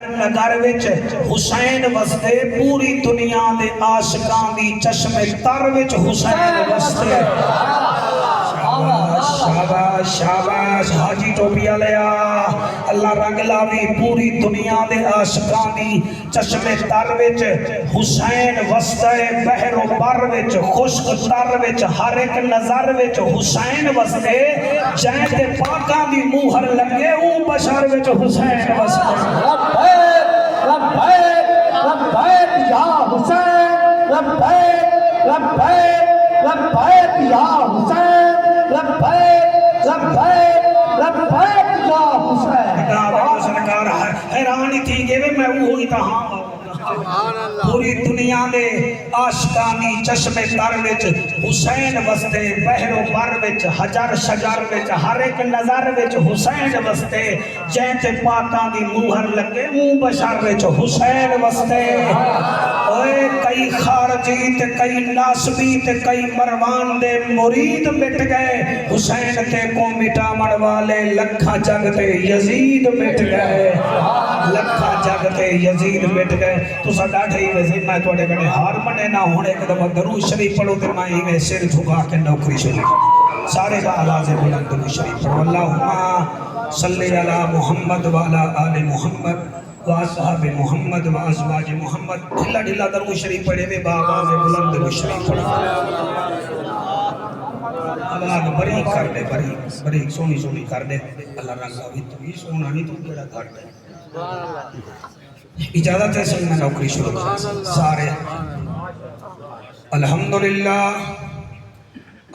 نگر وچ حسین وستے پوری دنیا دے عاشقاں دی چشمے تر وچ حسین وستے شاباش شاباش حاجی ٹوپی لیا اللہ رنگ لاوی پوری دنیا دے عاشقاں دی چشمے تر وچ حسین وستے بحر و بر وچ خشک تر وچ ہر ایک نظر وچ حسین وستے جائیں تے پاکاں دی موہر لگے اون بشر وچ حسین وستے لبیک یا حسین لبیک لبیک لبیک یا حسین لبیک لبیک لبیک یا حسین سرکار حیرانی تھی کہ میں وہی تہاں پوری دنیا دے عاشقانی چشمے تر وچ حسین وستے بحر و بر وچ حجر شجر وچ ہر ایک نظر وچ حسین وستے جیں تے پاکاں دی موہر لگے منہ بشر وچ حسین وستے اوئے کئی خارجی تے کئی ناسبی تے کئی مروان دے مرید مٹ گئے حسین تے کو مٹاون والے لکھا جگ تے یزید مٹ گئے لکھا جگ تے یزید مٹ گئے تو ڈاڈھے ہی ویسے میں توڑے کنے ہار منے نہ ہونے کے دفعہ درود شریف پڑھو تے میں ہی سر جھکا کے نوکری شریف سارے کا آواز بلند درود شریف پڑھو اللہم صلی علی محمد وعلی آل محمد واصحاب محمد وازواج محمد ڈھلا ڈھلا درود شریف پڑھے وے با آواز بلند درود شریف پڑھو اللہ بریک کر دے بریک سونی سونی کر دے اللہ رنگ لاوی تو ہی سونا نہیں تو کیڑا گھٹ ہے اجازت ہے سن میں نوکری شروع کریں سارے الحمدللہ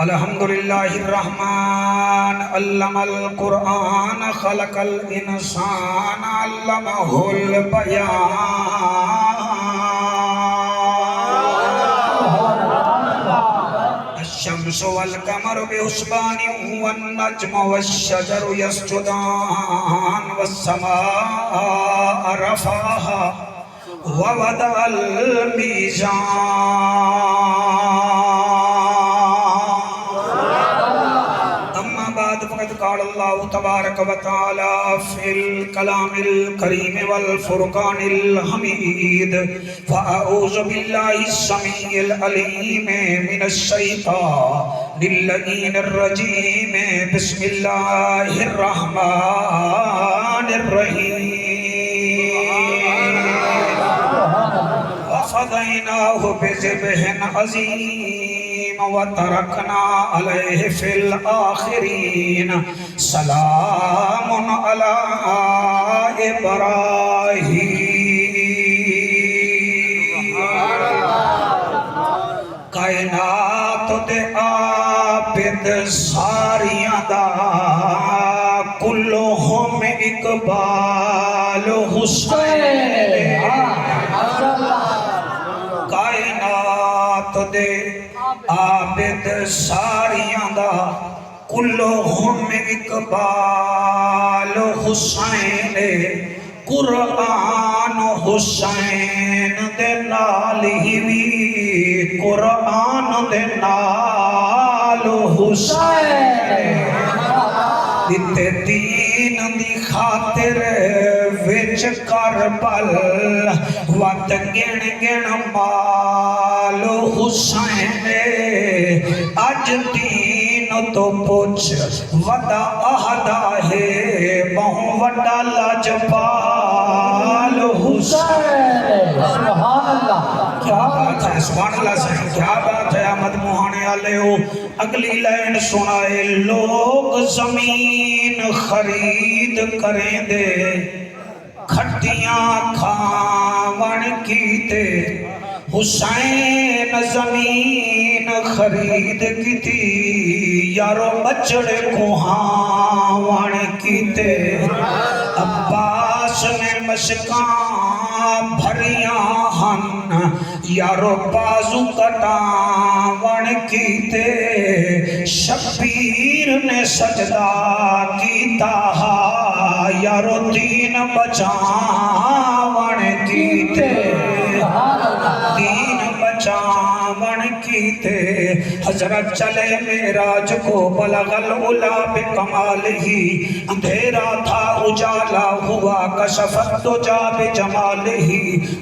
الرحمن علم القرآن خلق الانسان علمہ البیان الشمس والقمر بحسبان والنجم والشجر يسجدان والسماء رفعها ووضع الميزان أما بعد فقد قال الله تبارك وتعالى في الكلام الكريم والفرقان الحميد فأعوذ بالله السميع العليم من الشيطان اللعين الرجيم بسم الله الرحمن الرحيم وفديناه بذبح عظيم وتركنا عليه في الآخرين سلام على إبراهيم کائنات دے عابد ساریاں دا کلہم اقبال حسین کائنات دے عابد ساریاں دا کلہم اقبال حسین قرآن حسین دے نال ہی وی قرآن دے نال حسین دیتے دین دی خاطر وچ کربل وقت گن گن مال حسین اج دین تو پوچھ ودا اہدا ہے بہوں وڈا لاجپال حسین سبحان اللہ کیا بات ہے سبحان اللہ سے کیا بات ہے احمد موہانے آلے ہو اگلی لائن سنائے لوگ زمین خرید کریں دے کھٹیاں کھاون کیتے حسین زمین خرید کیتی یارو بچڑے کوہاون کیتے عباس نے مشکاں بھریاں ہن یارو بازو کٹاون کیتے شبیر نے سجدہ کیتا یارو دین بچاون کیتے دین بچاون کیتے حضرت چلے معراج کو بلغ العلا بکمالہ، اندھیرا تھا اجالا ہوا کشفت دجا بجمالہ،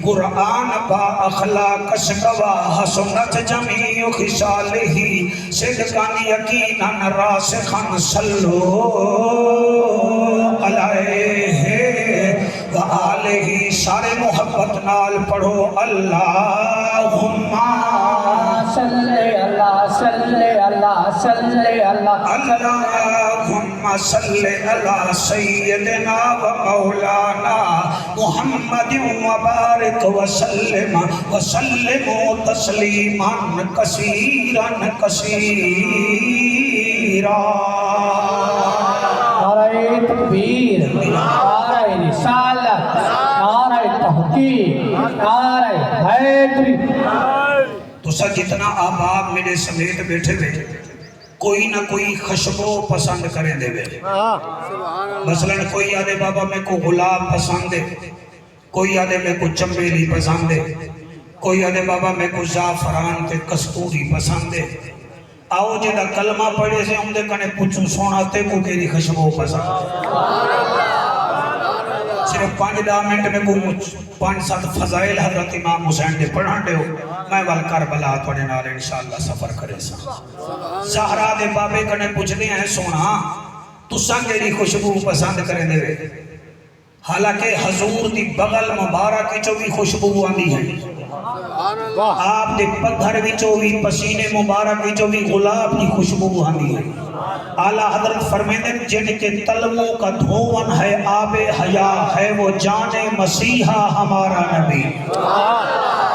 قرآن با اخلاق گوا حسنت جمیع خصالہ، صدقا یقینا راسخا صلو علیہ وآلہ، سارے محبت نال پڑھو اللہم صلی اللہ صلی اللہ صلی اللہ اللہم صلی علی سیدنا و مولانا محمد وبارک وسلم تسلیما کثیرا کثیرا۔ نعرہ تکبیر، نعرہ رسالت، نعرہ تحقیق، نعرہ حیدری۔ تو سا جتنا آباب میرے سمیت بیٹھے ہوئے کوئی نہ کوئی خشبو پسند کرے دے وے، مثلا کوئی آدھے بابا میں کو غلاب پسند ہے، کوئی آدھے میں کو چمیلی پسند ہے، کوئی آدھے بابا میں کو زعفران تے کستوری پسند ہے۔ آؤ جدہ کلمہ پڑھے سے ہم دے کنے پوچھو سونا تے کو کیری خشبو پسند ہے۔ صرف 5-10 منٹ میں کو 5-7 فضائل حضرت امام حسین دے پڑھان دے ہو، میں وال کربلا توڑے نال انشاءاللہ سفر کرے سا۔ زہرا دے بابے کنے پوچھ دے ہیں سونا تو سنگیری خوشبو پسند کرے دے وے، حالانکہ حضور دی بغل مبارک کی جو بھی خوشبو آنی ہے، آپ دے پدھر بھی جو بھی پسینے مبارک بھی جو بھی غلاب کی خوشبو آنی ہے۔ اعلیٰ حضرت فرمیدے جن کے تلووں کا دھون ہے آب حیا ہے وہ جان مسیحہ ہمارا نبی۔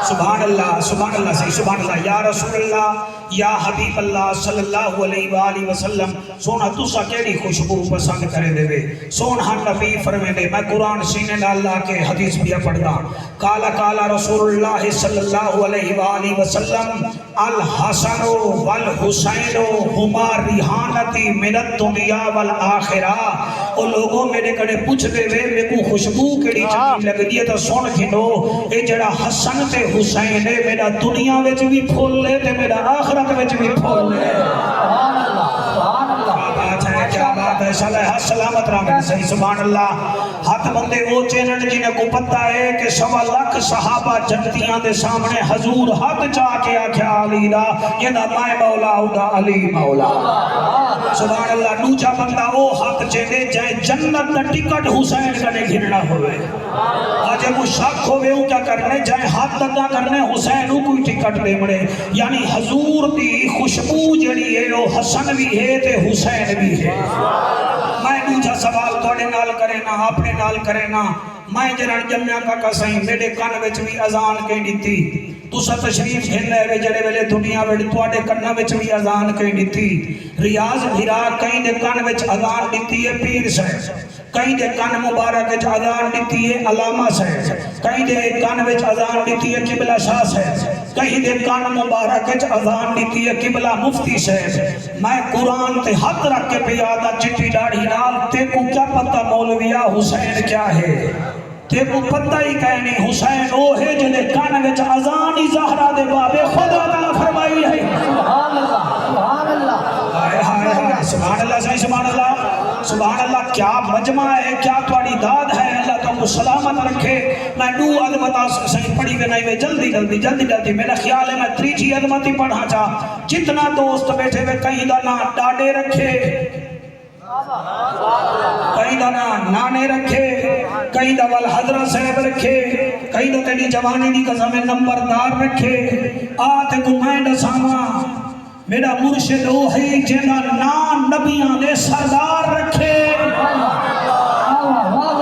سبحان اللہ سبحان اللہ صحیح سبحان اللہ۔ یا رسول اللہ یا حبیب اللہ صلی اللہ علیہ وآلہ وسلم سونا تسا کیڑی خوشبو پسند کرے دے وے؟ سونا نبی فرمیدے میں قرآن سینے اللہ کے حدیث بھی پڑھتا، کالا کالا رسول اللہ صلی اللہ علیہ وآلہ وسلم الحسن والحسین ہما ریحانتی من الدنیا والآخرہ۔ وہ لوگوں میرے کڑے پوچھ دے وے میں کو خوشبو کیڑی چنگی لگ دی ہے تو سن گھنو اے جڑا حسن تے حسین ہے میرا دنیا وچ بھی پھول لے تے میرا آخرت وچ بھی پھول لے۔ سبحان اللہ سبحان اللہ۔ کیا بات ہے صلیح سلامت رحمت صحیح سبحان اللہ۔ ہاتھ بندے وہ چینن جنہیں کو پتہ ہے کہ 1.25 لاکھ صحابہ جنتیاں دے سامنے حضور ہاتھ چاہ کے آکھیا علی دا یہ دا مائے مولا دا علی مولا۔ سبحان اللہ۔ دوجا بندہ وہ ہاتھ چیندے جائے جنت دا ٹکٹ حسین کنے گھرنا ہوئے، آج وہ شک ہوئے وہ کیا کرنے جائے ہاتھ دگا کرنے حسین وہ کوئی ٹکٹ دے مڑے، یعنی حضور دی خوشبو جڑی ہے وہ حسن بھی ہے تے حسین بھی ہے۔ میں دوجا سوال توڑے نال کرے نا اپنے نال کرے نا، میں جران جمعہ کا کسائیں میرے کان وچ بھی اذان کہیں دیتی، تسا تشریف گھننے وے جڑے ویلے دنیا وچ تواڈے کنا وچ بھی اذان کہیں دیتی، ریاض بھیرا کہیں دے کان وچ اذان دیتی ہے پیر صاحب، کہیں دے کان مبارک وچ اذان دیتی ہے علامہ صاحب، کہیں دے کان وچ اذان دیتی ہے قبلہ شاہ صاحب، کہیں دے کان مبارک وچ اذان دیتی ہے قبلہ مفتی صاحب۔ میں قرآن تے ہاتھ رکھ کے پیادا چٹی داڑھی نال تے کو کیا پتہ مولویہ حسین کیا ہے؟ تے کو پتہ ہی کہنے حسین او ہے جنہیں کان وچ اذان ہی زہرا دے بابے خدا تعالیٰ فرمائی ہے۔ سبحان اللہ سبحان اللہ سبحان اللہ صحیح سبحان اللہ سبحان اللہ۔ کیا مجمع ہے کیا تواڈی داد ہے، اللہ تو کو سلامت رکھے۔ میں دو عظمت صحیح پڑھی میں نہیں میں جلدی میرا خیال ہے میں تریجی عظمت ہی پڑھا چاہ۔ جتنا دوست بیٹھے ہوئے کہیں دا نا ڈاڈے رکھے، کہیں دا نا نانے رکھے، کہیں دا والحضرت صاحب رکھے، کہیں دا تیری جوانی دی قسم نمبردار رکھے۔ آتے کو میں دساما میرا مرشد وہ ہے جنہ نام نبیان دے سردار رکھے۔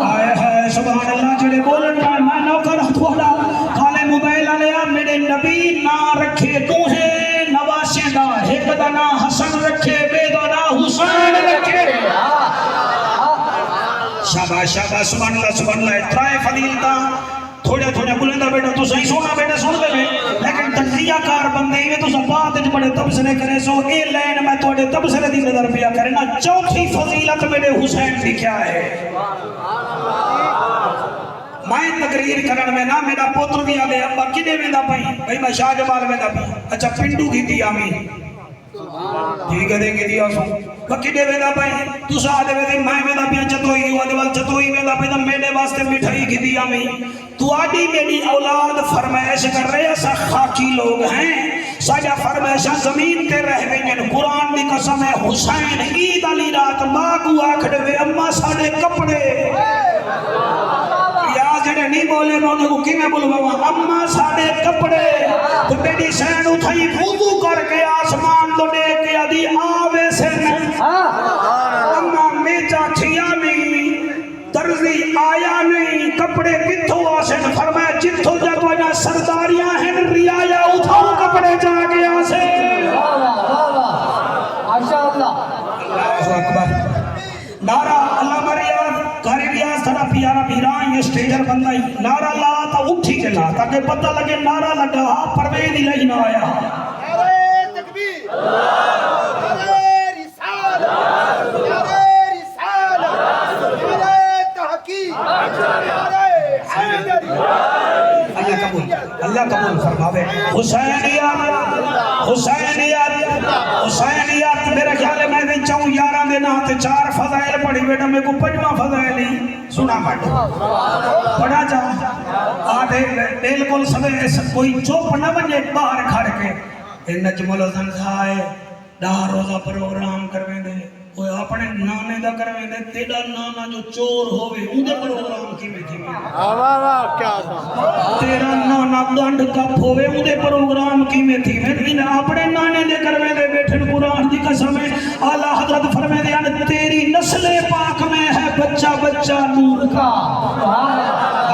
آئے ہے سبحان اللہ جڑے بولنا میں نوکر تھوڑا کالے موبائل آلیا میرے نبی نا رکھے تو ہے نواشے دا ایک دا نا حسن رکھے بے دا نا حسین رکھے۔ شاباش شاباش سبحان اللہ اترائے فضیلتا تھوڑے بلندہ بیٹا تو صحیح سونا بیٹا سن لے لیکن تجزیہ کار بندے ہی تو سب بات اج بڑے تبصرے کرے سو اے لین میں تھوڑے تبصرے دی نظر پیا کرے نا چوتھی فضیلت میرے حسین بھی کیا ہے۔ میں تقریر کرن میں نا میرا پوتر بھی آلے ابا کدے میں دا پئی بھئی میں شاہ جمال میں دا پئی اچھا پنڈو کی تھی آمی ٹھیک ہے دیکھ دیا سو بکی دے ویدا پہ تو سا دے ویدی میں ویدا پہ چتوئی ہوا دے وال چتوئی ویدا پہ میرے واسطے مٹھائی کی دیا میں تو آڈی میری اولاد فرمائش کر رہے ایسا خاکی لوگ ہیں ساجا فرمائشہ زمین تے رہ گئیں قرآن دی قسم ہے حسین عید علی رات ماں کو آکھڑے وے اممہ ساڑے کپڑے یا جڑے نہیں بولے انہوں کو کی میں بولوں اممہ ساڑے کپڑے تو بیٹی سین اٹھائی وضو کر کے آسمان تو دے کے ادھی آوے سے اممہ میچا کھیا نہیں درزی آیا نہیں کپڑے کتھو آسن فرمائے جتھو جا تو اجا سرداریاں ہیں ریایا اٹھاؤ کپڑے جا گیا سے ماشاءاللہ اللہ اکبر نعرہ اللہ مریاد گھری ریاض تھا پیارا پیران یہ سٹیجر بندائی نعرہ لا تا اٹھی کے لا تاکہ پتہ لگے نعرہ لگا پروید ہی نہیں نہ آیا نعرہ تکبیر نعرہ رسالت نعرہ تحقیق نعرہ حیدری اللہ قبول فرماوے حسینیات حسینیات میرے خیال ہے میں دن چاہوں 11 دن آتے 4 فضائل پڑھی بیٹا میں کو 5واں فضائل ہی سنا پڑھا پڑھا جا آدھے بالکل سبے کوئی چوپ نہ بنجے باہر کھڑ کے نجم الحسن صاحب 10 روزہ پروگرام کرویں دے وہ اپنے نانے دا کرویں دے تیڑا نانا جو چور ہوئے اندھے پروگرام کی میں تھی تیرا نانا گنڈ کپ ہوئے اندھے پروگرام کی میں تھی میں اپنے نانے دے کرویں دے بیٹھن قرآن دی قسم ہے اعلیٰ حضرت فرمائے دے تیری نسل پاک میں ہے بچہ بچہ نور کا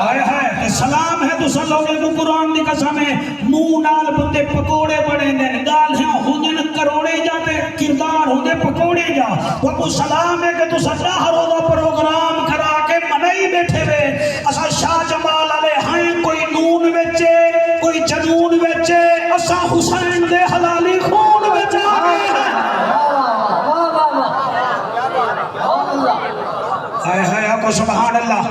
آئے ہے سلام ہے تو سلوگے کو قرآن دی قسم ہے منہ نال بندے پکوڑے بڑے دیں گال ہیں ہونجن کروڑے جاتے کردار ہوندے پکوڑے جا وہ کو سلام ہے کہ تو سجا روزہ پروگرام کرا کے منائی بیٹھے وے اسا شاہ جمال علیہ ہیں کوئی نون وچے کوئی جنون وچے اسا حسین دے حلالی خون وچے آگے ہیں ہے آقا سبحان اللہ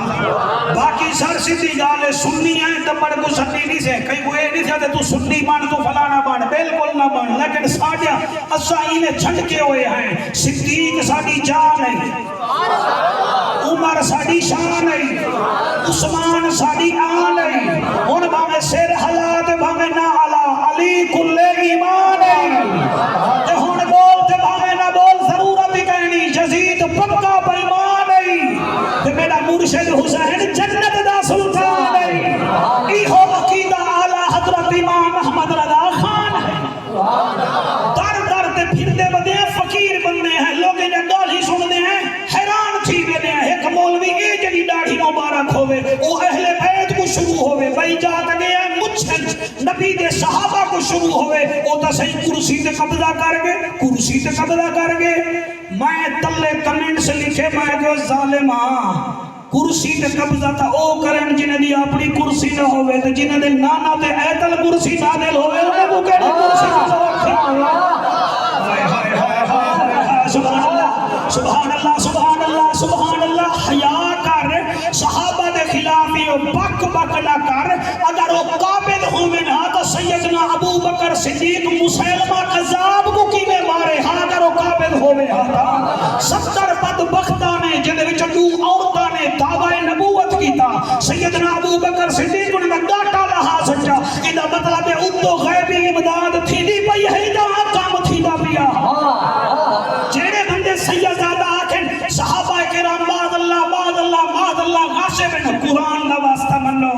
باقی سر سیدھی گالے سنی ہیں تبڑ کو سنی نہیں سے کئی وہ نہیں سے تو سنی بان تو فلانا بان بالکل نہ بان لیکن ساڑھیا اسائی میں جھنڈکے ہوئے ہیں صدیق ساڑھی جان ہے عمر ساڑھی شان ہے عثمان ساڑھی آن ہے ان بھامے سیر حالات بھامے نہ علا علی کل ایمان ہے ہون بول تے بھامے نہ بول ضرورت ہی کہنی یزید پکا بیمان میرا مرشد حسین جنت دا سلطان ہے ایہو عقیدہ اعلیٰ حضرت امام احمد رضا خان ہے در در تے پھر دے بدے ہیں فقیر بندے ہیں لوگ انہیں گالی سن دے ہیں حیران تھی دے ہیں ایک مولوی اے جنی ڈاڑھی مبارک ہوئے او اہل بیت کو شروع ہوئے بھائی جاتا گیا مجھن نبی دے صحابہ کو شروع ہوئے او تا صحیح کرسی تے قبضہ کر گے میں تلے کمنٹ سے لکھے میں جو ظالماں کرسی تے قبضہ تا او کرن جنہیں دی اپنی کرسی نہ ہوئے تے جنہیں دی نانا تے ایتل کرسی نادل ہوئے انہیں کو کہنے کرسی نہ سبحان اللہ حیاء کر صحابہ دے خلافی بک نہ کر اگر وہ قابل ہوئے نہ تو سیدنا ابو بکر صدیق مسلمہ قذاب کو کی میں مارے ہاں اگر وہ قابل ہوئے ہاں 70 بدبختانے جنہیں وچھو عورتانے دعوی نبوت کی تا سیدنا ابو بکر صدیق نے گاٹا لہا سجا انہا مطلب ہے ادو غیبی امداد تھی دی پئی ہے جہاں کام تھی دا پیا جیڑے بندے سیدزادہ آکھیں صحابہ کرام بعد اللہ غاشب ہے قرآن دا واسطہ منو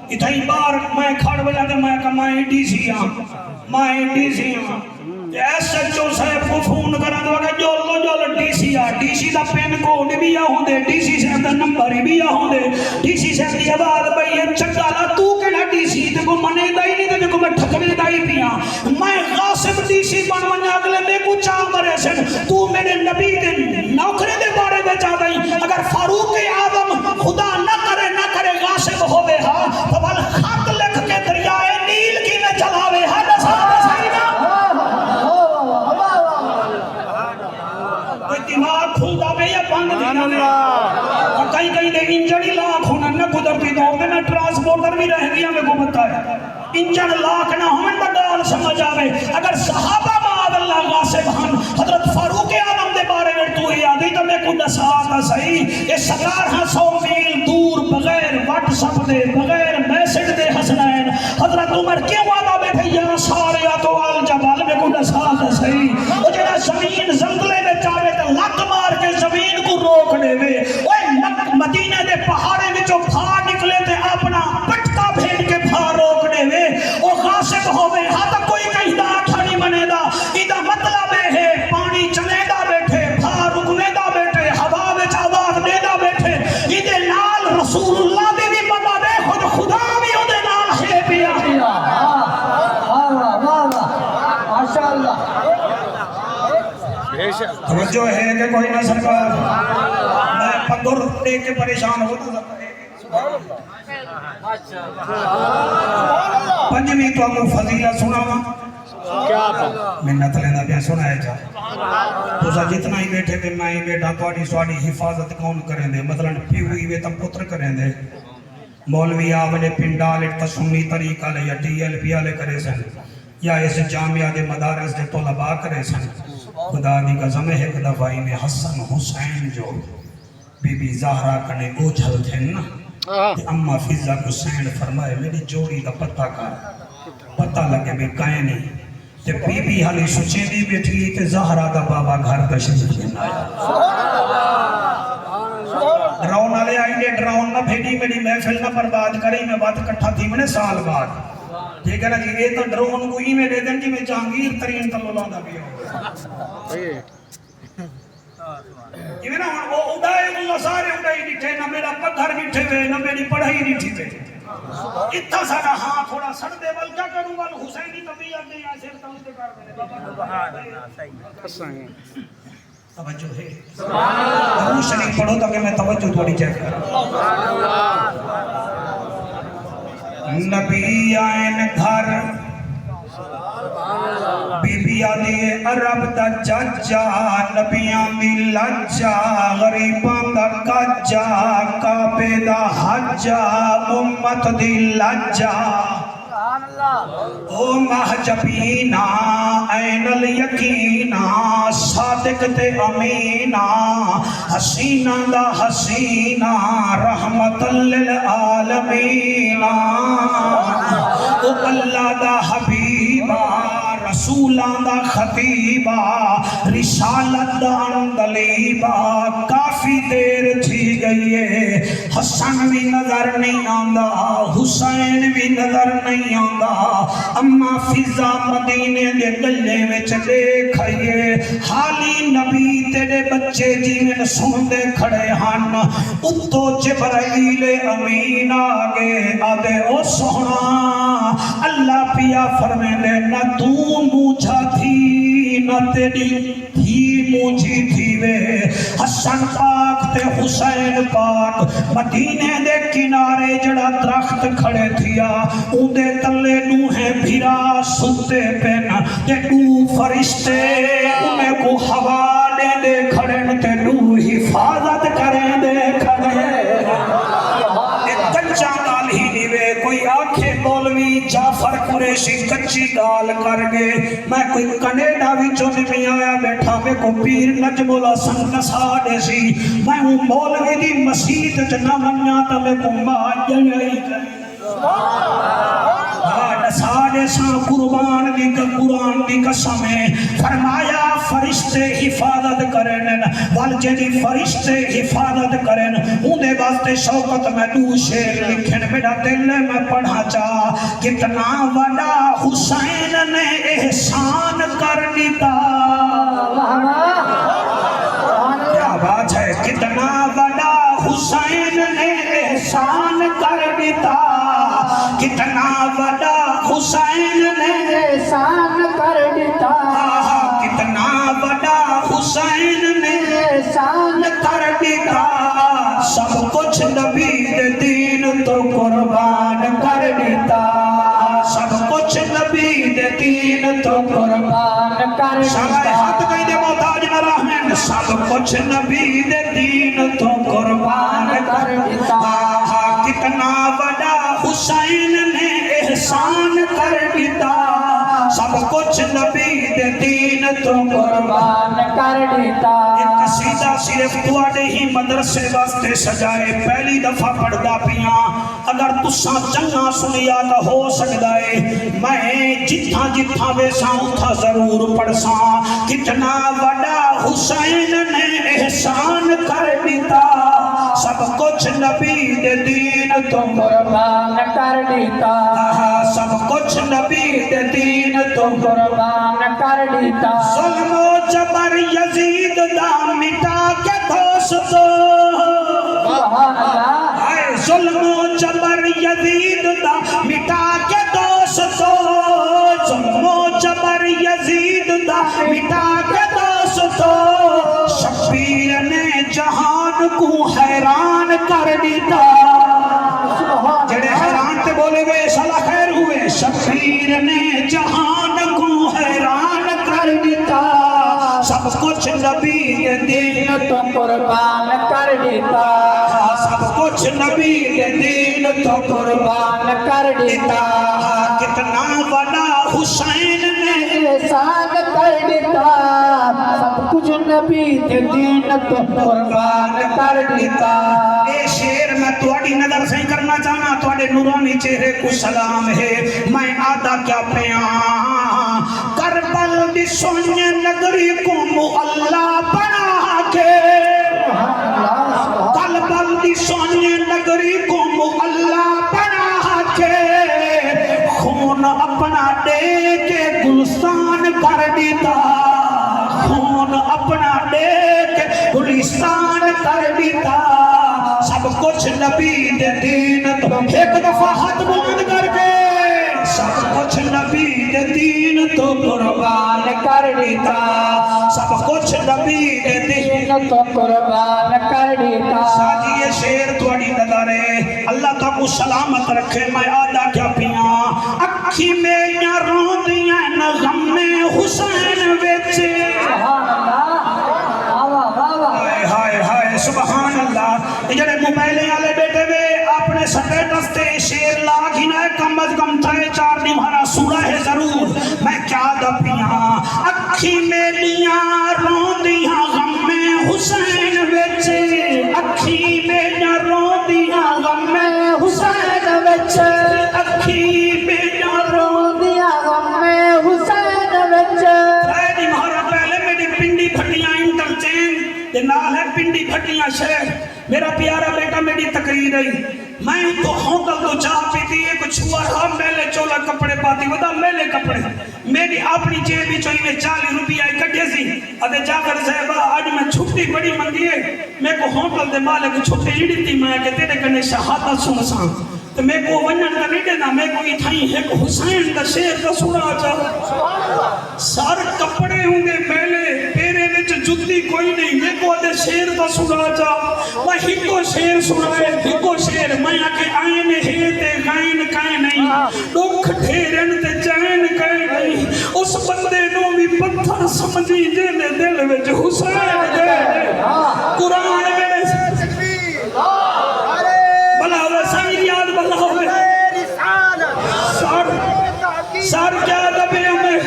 اتھائی بار میں کھڑ بجا دے میں کہا میں ڈی سی ہاں ایسے جو صاحب کو فون کرا دو کہ جو ڈی سی دا پین کوڈ بھی ہوں دے ڈی سی صاحب دا نمبر بھی ہوں دے ڈی سی صاحب دی آواز بھئی یہ چکالا تو کہنا ڈی سی تے کو منے دائی نہیں تے کو میں ٹھکنے دائی پیا میں غاصب ڈی سی بنوانا اگلے میں کو چاہ مرے سن تو میرے نبی دے نوکرے دے بارے میں چاہ دائی اگر فاروق اعظم خدا نہ کرے غاصب ہوئے ہاں تو بل خط لکھ کے دریائے نیل کی میں چلاوے ہاں دماغ کھلتا پہ یا بند دینا اور کئی دے انجڑی لاکھ ہونا نہ قدرتی دور دے نہ ٹرانسپورٹر بھی رہ گیا میں کو بتایا انجڑ لاکھ نہ ہمیں بڑال سمجھ آوے اگر صحابہ بعد اللہ غاصب ہن حضرت فاروق اعظم دے بارے میں تو یہ آدھی تو میں کو دسا تا صحیح یہ 1700 میل دور بغیر واٹس ایپ دے بغیر میسج دے حسنین حضرت عمر کیوں آدھا بیٹھے یا سارے تو الجبال میں کو دسا تا صحیح وہ جڑا زمین زلزلے میں چاہے تو لک مار کے زمین کو روک دے وے اوے مدینہ دے پہاڑے وچوں پھاڑ نکلے تے اپنا پٹکا بھیج کے پھاڑ روک دے وے او غاصب ہوے ہاں تو کوئی کہیں دا اٹھا نہیں بنے دا ایدہ مطلب ہے پانی چلے دا بیٹھے پھاڑ رکنے دا بیٹھے ہوا وچ آواز دے دا بیٹھے ایدے نال رسول اللہ دے بھی پتا دے خود خدا بھی او دے نال ہے پیا ماشاءاللہ توجہ ہے کہ کوئی نہ سرکار میں پگر دیکھ کے پریشان ہوتا پنجمی تو آپ فضیلت سنا منت لینا پیا سنا ہے جا تو سا جتنا ہی بیٹھے کہ میں ہی بیٹھا توڑی سواڑی حفاظت کون کریں دے مثلا پیوئی وے تم پتر کریں دے مولوی آوے پنڈالے تسنی طریقہ لے یا ٹی ایل پی آلے کرے سن یا ایسے جامعہ دے مدارس دے طلباء کرے سن خدا دی قسم ہے کہ دفعی میں حسن حسین جو بی بی زہرہ کنے اوجھل تھے نا اما فضا حسین فرمائے میری جوڑی کا پتہ لگے میں کائیں نہیں تے بی بی حالی سچے دی بیٹھی تے زہرہ دا بابا گھر تشریف لینا ڈراؤن آلے آئی نے ڈراؤن نہ بھیڑی میری محفل نہ برباد کریں میں بات کٹھا تھی میں نے سال بعد ٹھیک ہے نا جی یہ تو ڈرون کو ہی میں دے دیں جی میں جہانگیر ترین تلولہ دا بھی ہوں یہ نا وہ اڑائے اللہ سارے اڑائی نٹھے نہ میرا پتھر نٹھے وے نہ میری پڑھائی نٹھی وے اتنا سارا ہاں تھوڑا سڑ دے بل کیا کروں گا حسینی طبیعت دے یا سیر تمہیں کر دے توجہ ہے درود شریف پڑھو تاکہ میں توجہ تھوڑی چیک کروں نبی آئین گھر بی بی آدھی عرب دا ججا نبیاں دی لجا غریبان دا کجا کعبے دا حجا امت دی لجا او محجبینا این الیقینا صادق تے امینا حسینہ دا حسینہ رحمت للعالمینا او اللہ دا حبیبہ رسولان دا خطیبہ رسالت دا اندلیبہ کافی دیر تھی گئی ہے حسن بھی نظر نہیں آندہ حسین بھی نظر نہیں آندہ اما فضا مدینے دے گلے میں چلے کھائیے حالی نبی تیرے بچے جیویں سندے کھڑے ہن اتو جبرائیل امین آگے آدھے او سونا اللہ پیا فرمے دے نہ تو مجھا تھی نہ تیری تھی مجھی تھی وے حسن پاک تے حسین پاک مدینے دے کنارے جڑا درخت کھڑے تھیا اندے تلے نوہیں بھیرا ستے پین تے نو فرشتے انہیں کو حوالے دے کھڑے تے نو حفاظت کریں دے کھڑے کچا گال ہی نیوے کوئی آنکھیں مولوی جعفر قریشی کچی گال کر گے میں کوئی کنیڈا بھی چونی میں آیا بیٹھا میں کو پیر نجم الحسن نسا دے سی میں ہوں مولوی دی مسجد جنا منیاتا میں کو ماجن آئی ساڑے ساں قربان دی کا قرآن دی قسمیں فرمایا فرشتے حفاظت کرن والجدی فرشتے حفاظت کرن اندے واسطے شوقت میں دو شیر لکھن میرا دل میں پڑھا چاہ کتنا وڈا حسین نے احسان کر دیتا کیا بات ہے کتنا وڈا حسین نے احسان کر دیتا کتنا وڈا حسین نے احسان کر دیتا کتنا وڈا حسین نے احسان کر دیتا سب کچھ نبی دے دین تو قربان کر دیتا سب کچھ نبی دے دین تو قربان کر دیتا سارے ہاتھ کہیں دے محتاج نہ رحمن سب کچھ نبی دے دین تو قربان کر دیتا کتنا وڈا حسین نے احسان کر دیتا سب کچھ نبی دے دین دین تو قربان کر دیتا ایک قصیدہ صرف تواڈے ہی مدرسے واسطے سجائے پہلی دفعہ پڑھدا پیاں اگر تساں چنگا سنیا تو ہو سکدا ہے میں جتھاں جتھاں ویساں اتھا ضرور پڑھساں کتنا وڈا حسین نے احسان کر دیتا سب کچھ نبی دے دین تو قربان کر دیتا سب کچھ نبی دے دین تو قربان کر دیتا ظلم و جبر یزید دا مٹا کے دوستو سبحان اللہ اے ظلم و جبر یزید دا مٹا کے دوستو ظلم و جبر یزید دا مٹا کے دوستو شبیر نے جہان کو حیران کر دیتا جڑے حیران تے بولے گئے صلاح خیر ہوئے شبیر نے جہان کو حیران کر دیتا سب کچھ نبی کے دین تو قربان کر دیتا سب کچھ نبی کے دین تو قربان کر دیتا کتنا بڑا حسین نے احسان کر دیتا سب کچھ نبی کے دین تو قربان کر دیتا اے شیر میں تواڈی نظر سے کرنا چاہنا تواڈے نورانی چہرے کو سلام ہے میں آدھا کیا پیاں کربل دی سونے نگری کو اللہ بنا کے کربل دی سونے نگری کو اللہ بنا کے خون اپنا دے کے گلستان کر دیتا خون اپنا دے کے گلستان کر دیتا سب کچھ نبی دے دین تو ایک دفعہ ہاتھ بلند کر کے سب کچھ نبی دے دین تو قربان کر دیتا سب کچھ نبی دے دین تو قربان کر دیتا ساجی یہ شیر تواڈی نظر ہے اللہ کا کو سلامت رکھے میں آدھا کیا پیاں اکھی میں یا روندیاں نہ غم میں حسین وچ سبحان اللہ ہائے ہائے ہائے سبحان اللہ جڑے موبائلے والے بیٹھے وے اپنے سٹیٹس تے شیر لا کے نہ کم از کم 3-4 نمہارا سورہ ہے ضرور میں کیا دپیاں اکھی میریاں روندیاں غم میں حسین وچ اکھی میریاں روندیاں غم میں حسین وچ اکھی میریاں روندیاں غم میں حسین وچ نمہارا پہلے میری پنڈی پھٹیاں انٹرچینج دے نال ہے پنڈی پھٹیاں شہر میرا پیارا بیٹا میری تقریر رہی میں تو ہوٹل تو چاہ پیتی ایک چھوڑ ہم میلے چولا کپڑے پاتی ودا میلے کپڑے میری اپنی جیب بھی چوئی میں 40 روپیہ کٹھے سی ادھے جا کر صاحبہ آج میں چھٹی بڑی منگی ہے میں کو ہوٹل دے مالک چھٹی اڑی تھی میں کہ تیرے کنے شہادت سن ساں تو میں کو ونن کا نہیں دینا میں کو اتھائی ایک حسین کا شیر کا سنا چاہ سار کپڑے ہوں گے میلے پیرے وچ جتی کوئی نہیں میں کو ادھے شیر کا سنا چاہ میں ہکو شیر سنائے ہکو شیر میں آکے آئین ہے تے غائن کائے نہیں دکھ ڈھیرن تے چین کائے نہیں اس بندے نو بھی پتھر سمجھی جینے دل وچ حسین گئے قرآن میں بلا ہوئے سائر یاد بلا ہوئے سار کیا دبے ہمیں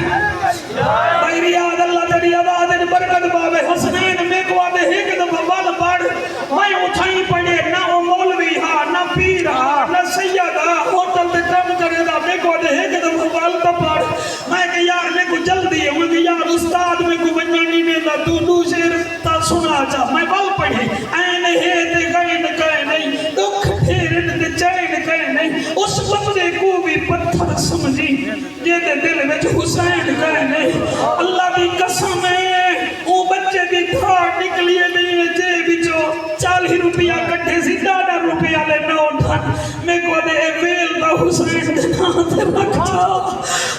بھائی یاد اللہ تیری آواز ان برکت باوے حسنین میں کو آدھے ایک دفعہ بال پاڑ میں اٹھائی پڑے نہ وہ مولوی ہاں نہ پیر ہاں نہ سید ہاں ہوتل دے کام کرے دا میں کو آدھے ایک دفعہ بال پاڑ میں کہ یار میں کو جلدی ہے میں کہ یار استاد میں کو بنانی میں دا تو شیر تا سنا چاہ میں بال پڑے این ہے تے غین کہے نہیں دکھ پھیرن تے چین کہے نہیں اس بندے کو بھی پتھر سمجھی جیدے دل میں حسین کہے نہیں اللہ بھی قسم ہے وہ بچے بھی تھاڑ نکلیے نہیں جے بھی جو 40 روپیہ کٹھے سی 10 روپیہ لے نہ اٹھا میں کو دے ویل دا حسین دینا تے رکھ جا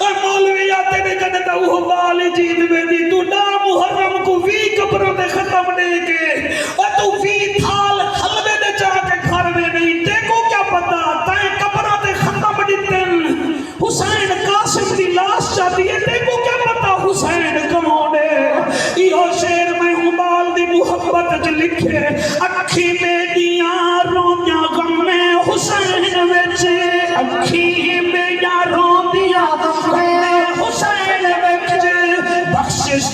اور مولوی آتے نے کہنے تا وہ بالی جید میں دی تو نا محرم کو وی قبروں دے ختم دے کے اور تو وی تھال حلوے دے جا کے گھر میں نہیں دیکھو کیا پتا تائیں قبروں دے ختم دیتن حسین قاسم دی لاش چاہتی ہے دیکھو کیا پتا حسین کون ہے یہ شیر میں ہوں بال دی محبت جو لکھے اکھی میں دیاں روندیاں غم میں حسین وچے اکھی میں دیاں روندیاں غم میں حسین وچے بخشش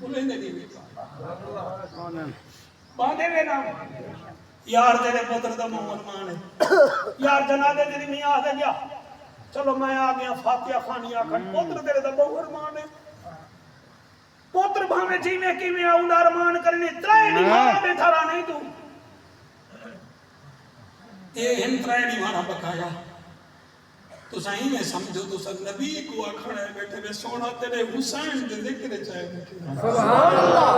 بولے نہیں کون ہے باندھے میں نام یار تیرے پتر دا محمد مان ہے یار جنادے تیری میں آ گیا چلو میں آ گیا فاتحہ خانی آکھن پتر تیرے دا محمد مان ہے پتر بھاوے جی میں کی میں آؤں ارمان کرنے ترائے نہیں مارا میں تھارا نہیں تو اے ہم ترائے نہیں مارا بکایا تو صحیح میں سمجھو تو سب نبی کو کھڑا ہے بیٹھے میں سونا تیرے حسین دے ذکر چاہے بیٹھے سبحان اللہ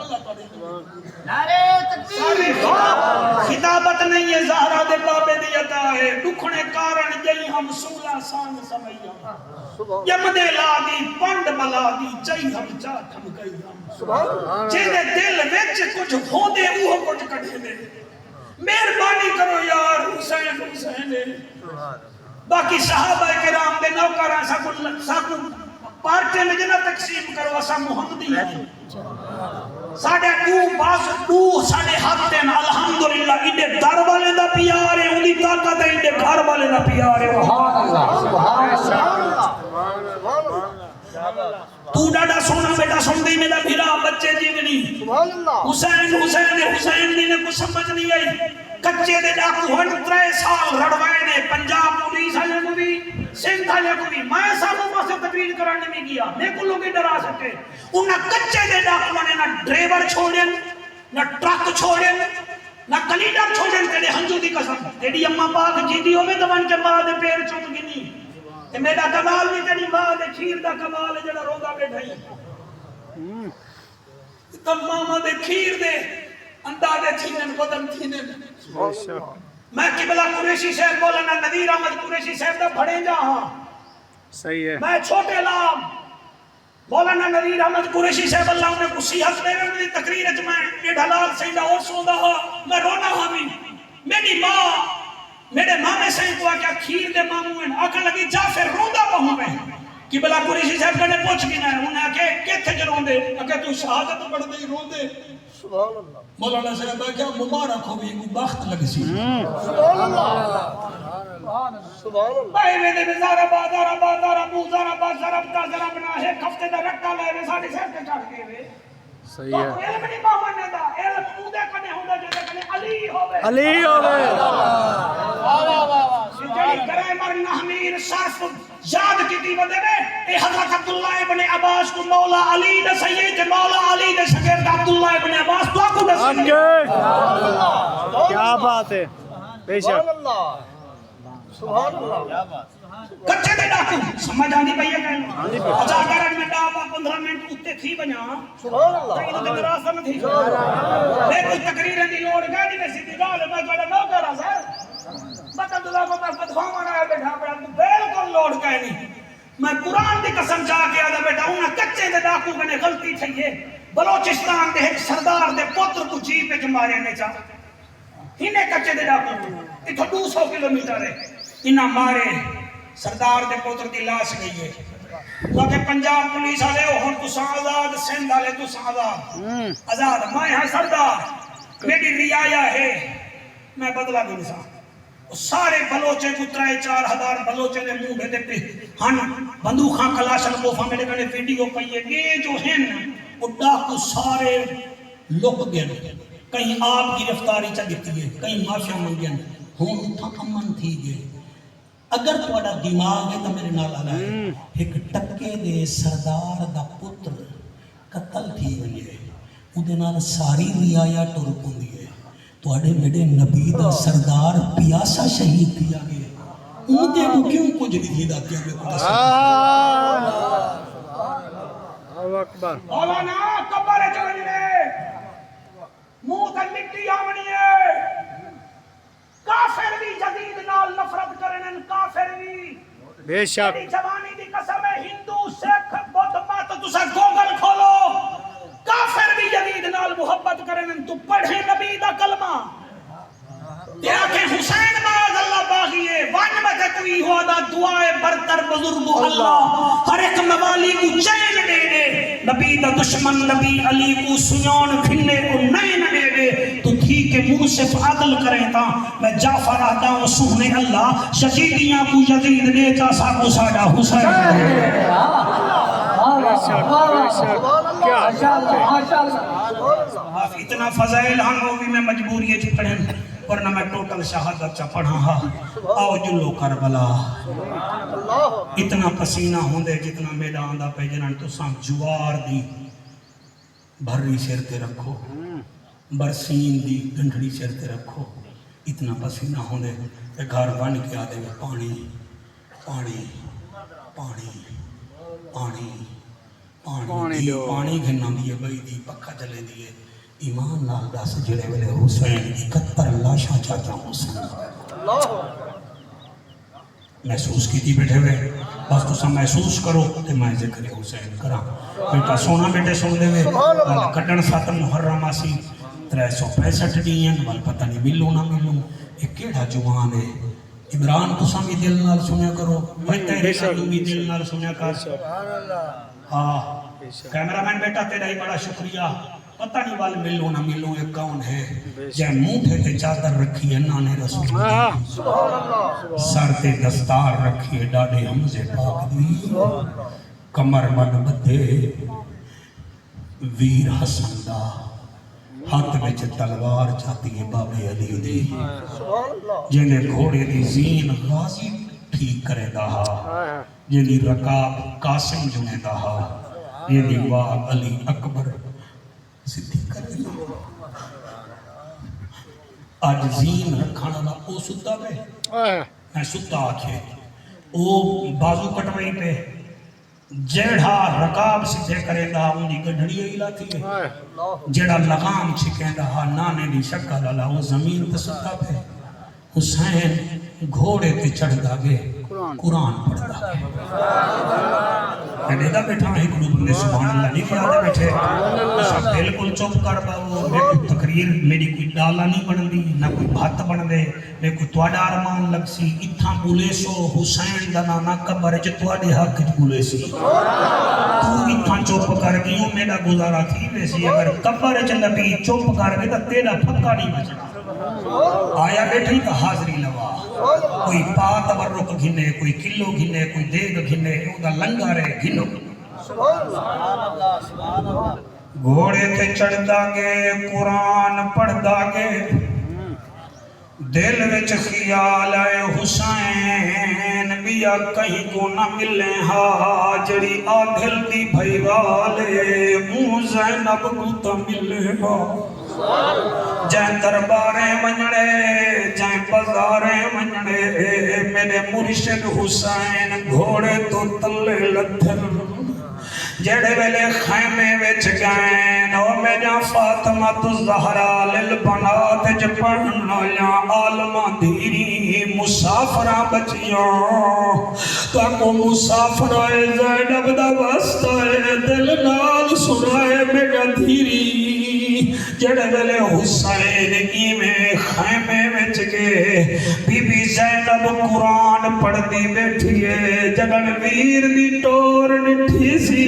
اللہ تعالی نعرے تکبیر خطابت نہیں ہے زہرا دے بابے دی عطا ہے دکھنے کارن جئی ہم سولا سان سمیا یم دے لا دی پنڈ بلا دی چئی ہم چا تھم گئی ہم جے دے دل وچ کچھ ہوندے وہ کچھ کڈھے دے مہربانی کرو یار حسین حسین باقی صحابہ کرام دے نوکراں ساکو پارٹے میں جنہ تقسیم کرو اسا محمدی ہیں ساڑھے دو ساڑھے ہاتھ دین الحمدللہ انہیں در والے دا پیار ہے انہیں طاقت ہے انہیں گھر والے دا پیار ہے تو ڈاڑا سونا بیٹا سن دی میرا بھیرا بچے جیونی حسین حسین حسین دی نے کچھ سمجھ نہیں آئی کچے دے ڈاکو ہن 3 سال رڑوائے نے پنجاب پولیس آلے کو بھی سندھ آلے کو بھی میں سالوں پاسے تقریر کرانے میں گیا میں کو لوگی ڈرا سکتے انہاں کچے دے ڈاکو نے نہ ڈریور چھوڑیں نہ ٹرک چھوڑیں نہ کلیڈر چھوڑیں تیرے ہنجو دی قسم تیری اممہ پاک جیدی ہوئے تو ان کے بعد پیر چوت گنی تے میرا کمال نہیں تیری ماں دے کھیر دا کمال ہے جڑا روزہ بیٹھائی تمامہ دے کھیر دے اندازے تھینن بدن تھینن میں قبلہ قریشی صاحب مولانا نذیر احمد قریشی صاحب دا بڑے جا ہاں صحیح ہے میں چھوٹے لام مولانا نذیر احمد قریشی صاحب اللہ نے کو صحت دے رہے تقریر اچ میں یہ ڈھلال سیدہ اور سوندا ہاں میں رونا ہاں بھی میری ماں میرے مامے سے کو کیا کھیر دے ماموں ہیں آکھن لگی جا پھر روندا بہوں میں قبلہ قریشی صاحب کنے پوچھ کے نہ انہاں کہ کتھے جو روندے کہ تو شہادت پڑھ دے روندے سبحان اللہ مولانا صاحب کیا مبارک ہو بھی کو بخت لگ سی سبحان اللہ سبحان اللہ بھائی میرے بزارہ بازارہ بازارہ بوزارہ بازارہ ضربنا ہے ہفتے دا رکھا لے وے ساڈے سر تے چڑھ کے وے صحیح ہے علم نہیں ماننے دا علم اودے کنے ہوندا جے کنے علی ہوے علی ہوے واہ واہ واہ جڑی گرامر نحویر صرف یاد کیتی ودے وے اے حضرت عبداللہ ابن عباس کو مولا علی دے سید مولا علی دے شاگرد عبداللہ ابن عباس تو کو دس کیا بات ہے بے شک سبحان اللہ کیا بات کچے دے ڈاکو سمجھ آندی پئی ہے کہیں اچھا اگر میں ڈاوا 15 منٹ اتے تھی بنیا سبحان اللہ تو تے راستہ نہ تھی میں کوئی تقریر دی لوڑ گاڑی میں سیدھی گال میں تھوڑا نو کرا سر مطلب دلا کو میں بدخواں نہ بیٹھا پڑا بالکل لوڑ کا نہیں میں قرآن دی قسم چا کے آدا بیٹا انہاں کچے دے ڈاکو کنے غلطی تھی ہے بلوچستان دے ایک سردار دے پتر کو جیپ وچ مارے نے چا ہنے کچے دے ڈاکو ایتھوں 200 کلومیٹر ہے انہاں مارے سردار دے پوتر دی لاش گئی ہے کہ پنجاب پولیس والے ہن تساں آزاد سندھ والے تساں آزاد میں ہاں سردار میری رعایا ہے میں بدلہ دوں سا سارے بلوچے کو 3-4 ہزار بلوچے دے منہ دے پہ ہن بندوقاں کلاشن کوفا میرے کنے ویڈیو پئی ہے یہ جو ہیں وہ ڈاکو سارے لک گئے کہیں آپ گرفتاری چا دیتی ہے کہیں معافیا منگیا ہوں اتھا امن تھی گئے اگر تھوڑا دماغ ہے تو میرے نال آ ہے ایک ٹکے دے سردار دا پتر قتل تھی ہوئی ہے اودے نال ساری رعایا ٹر پوندی ہے تواڈے میرے نبی دا سردار پیاسا شہید کیا گیا اودے کو کیوں کچھ نہیں تھی داتی ہے اللہ اکبر مولانا کبر چلنے منہ تے مٹی آمنی ہے کافر بھی جدید نال نفرت کرن کافر بھی بے شک جوانی دی قسم ہے ہندو سکھ بدھ مت تسا گوگل کھولو کافر بھی جدید نال محبت کرن تو پڑھے نبی دا کلمہ یا کہ حسین باز اللہ باغیے وان میں کوئی ہوا دا دعائے برتر بزرگ اللہ ہر ایک موالی کو چین دے دے نبی دا دشمن نبی علی کو سنیان کھنے کو نین دے دے تو تھی کہ منہ صرف عدل کریں تا میں جعفر آتا ہوں سونے اللہ شہیدیاں کو یزید دے تا ساکو ساڑا حسین اتنا فضائل ہاں وہ بھی میں مجبوری ہے پڑھن ورنہ میں ٹوٹل شہادت چا پڑھا ہاں آؤ جلو کربلا اتنا پسینہ ہوندے جتنا میرا آندہ پہ جنان تو سام جوار دی بھری سر تے رکھو برسین دی گنڈھڑی سر تے رکھو اتنا پسینہ ہوندے کہ گھر بن کے آدھے میں پانی پانی پانی پانی پانی پانی گھننا دیئے بھئی دی پکا چلے دیئے ایمان نال دس جڑے ویلے حسین 71 لاشاں چاچا حسین محسوس کی تھی بیٹھے ہوئے بس تو سا محسوس کرو تے میں ذکر حسین کرا بیٹا سونا بیٹے سن دے ہوئے کٹن سات محرم آسی 365 ڈیئن وال پتہ نہیں ملوں نہ ملوں ایک کیڑا جوان ہے عمران تو سامی دل نال سنیا کرو بیٹا ریسادو بھی دل نال سنیا کر ہاں کیمرامین بیٹا تیرا ہی بڑا شکریہ پتہ نہیں وال ملوں نہ ملوں ایک کون ہے جائے موٹھے تے چادر رکھی ہے نانے رسول سر تے دستار رکھی ہے ڈاڑے حمزے پاک دی کمر بن بدھے ویر حسن دا ہاتھ وچ تلوار چاہتی ہے بابے علی دی جنہیں گھوڑے دی زین غازی ٹھیک کرے دا جنہیں رکاب قاسم جنے دا جنہیں واہ علی اکبر صدیق کرے دا آج زین رکھانا دا او ستا بے میں ستا آکھے او بازو کٹوئی پہ جیڑھا رکاب سدھے کرے دا انہی گڑھڑی ہی لاتی ہے جیڑا لغام چھکے دا نانے دی شکل اللہ وہ زمین تے ستا پہ حسین گھوڑے تے چڑھ دا گے قرآن پڑھ دا گے میں نے دا بیٹھا ہی قلوب نے سبحان اللہ نہیں کیا دے بیٹھے سب بلکل چوپ کر باؤ میں کوئی تقریر میری کوئی ڈالا نہیں بن دی نہ کوئی بھات بن دے میں کوئی توڑا آرمان لگ سی اتھا بولے سو حسین دا نانا قبر جو توڑے حق جو بولے سی تو اتھا چوپ کر گئیوں میرا گزارا تھی ویسی اگر قبر جو نبی چوپ کر گئے تو تیرا پھکا نہیں بچنا آیا بیٹھے تو حاضری لوا کوئی پات ورک گھنے کوئی کلو گھنے کوئی دیگ گھنے او دا لنگا رہے گھنو گھوڑے تے چڑھ دا گے قرآن پڑھ دا گے دل وچ خیال آئے حسین بیا کہیں کو نہ ملے ہا جڑی آدھل دی بھائی والے موں زینب کو تا ملے ہا جائیں درباریں منجڑے جائیں بازاریں منجڑے میرے مرشد حسین گھوڑے تو تلے لدھر جڑے ویلے خیمے وچ گئیں او میرا فاطمہ الزہرا للبنات جو پڑھنا یا عالمہ دھیری مسافرہ بچیاں تاکو مسافرہ زینب دا واسطہ دل نال سنائے میرا دھیری جڑے ویلے حسین کی میں خیمے وچ گئے بی بی زینب قرآن پڑھ دی بیٹھی ہے جڑن ویر دی ٹور نٹھی سی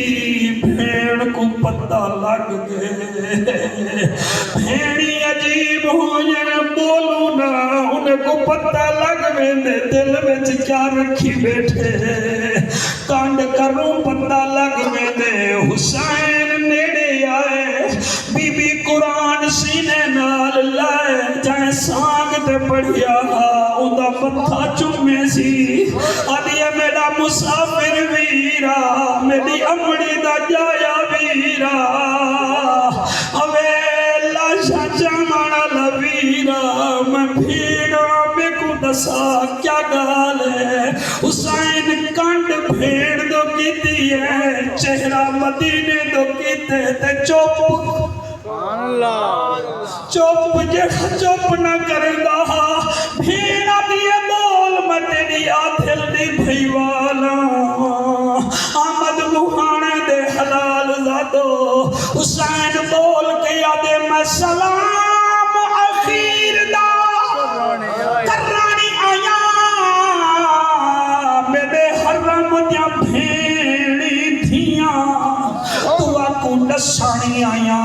بھیڑ کو پتہ لگ گئے بھیڑی عجیب ہو جن بولو نا ان کو پتہ لگ میں دل وچ کیا رکھی بیٹھے کانڈ کروں پتہ لگ میں حسین نیڑے آئے بی بی قرآن سینے نال لائے جائیں سانگ تے پڑھیا اندہ پتھا چمے سی آدھیا میرا مسافر ویرا میری امڑی دا جایا ویرا اوے لاشا جامانا لویرا میں بھیڑا میں کو دسا کیا گال ہے حسین کانڈ بھیڑ دو کیتی ہے چہرہ مدینے دو کیتے تے چوپ چوپ جیڑا چوپ نہ کردا بھیڑا دیئے بول میں تیری آدھل دی بھئی والا آمد مہانے دے حلال زادو حسین بول کے آدھے میں سلام اخیر دا کرانی آیا میرے حرم دیا بھیڑی دھیاں تو آکو نسانی آیا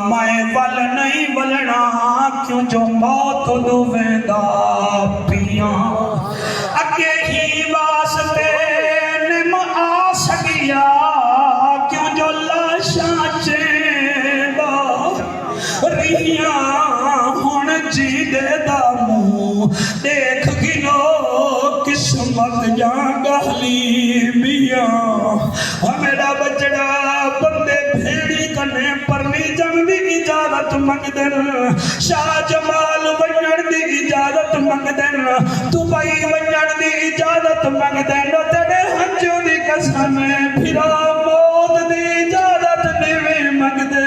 میں ول نہیں ولنا کیوں جو موت دو ویدہ پیاں اگے ہی واسطے نم آ سکیا میرا بچڑا بندے بھیڑی کنے پرنی جن دی اجازت منگ دن شاہ جمال ونجن دی اجازت منگ دن دبئی ونجن دی اجازت منگ دن تیرے ہنجوں دی قسم پھرا موت دی اجازت نہیں منگ دے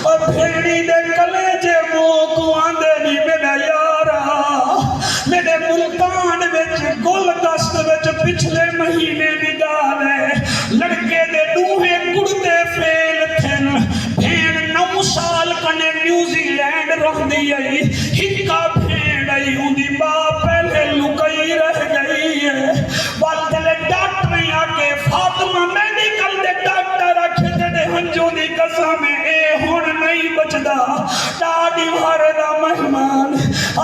اور بھیڑی دے کلیجے منہ کو آندے نہیں میرا یارا میرے ملتان وچ گل دست وچ پچھلے مہینے دی گال ہے لڑکے دے دوہے گڑتے فیل تھن بھیڑ 9 سال کنے نیوزی لینڈ رکھ دی آئی ہکا بھیڑ آئی ہوں دی ماں پہلے لکئی رہ گئی ہے والدلے ڈاکٹر آکے فاطمہ میڈیکل دے ڈاکٹر آکے جڑے ہنجوں دی قسم اے ہون نہیں بچدا ڈاڈی بھاردا مہمان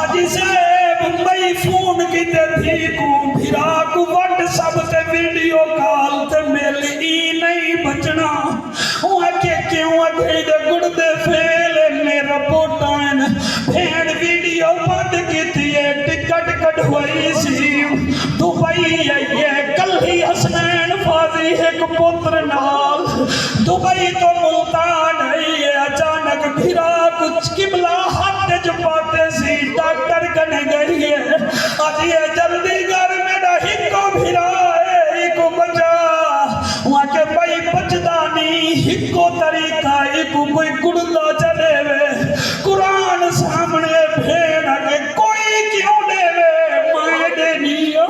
آجی صاحب مئی فون کی تے تھی کو بھرا کو وڈ سب تے ویڈیو کال تے ملی نہیں بچنا ہوا کہ کیوں اگئی دے گڑ دے فیلے میرا پوٹائن بھیڑ ویڈیو بند کی تھی ٹکٹ کٹ ہوئی سی دبئی آئیے کل ہی حسنین فاضی ایک پتر نال دبئی تو ملتان آئیے اچانک بھرا کچھ قبلہ ہاتھ جپاتے سی ڈاکٹر کنے گئی ہے آج یہ جلدی گر میرا ہکو بھرا ہے ہکو بچا وہاں کے بھائی بچدانی ہکو طریقہ ہکو کوئی گڑتا چلے وے قرآن سامنے بھیڑا کے کوئی کیوں دے وے مائے دینیا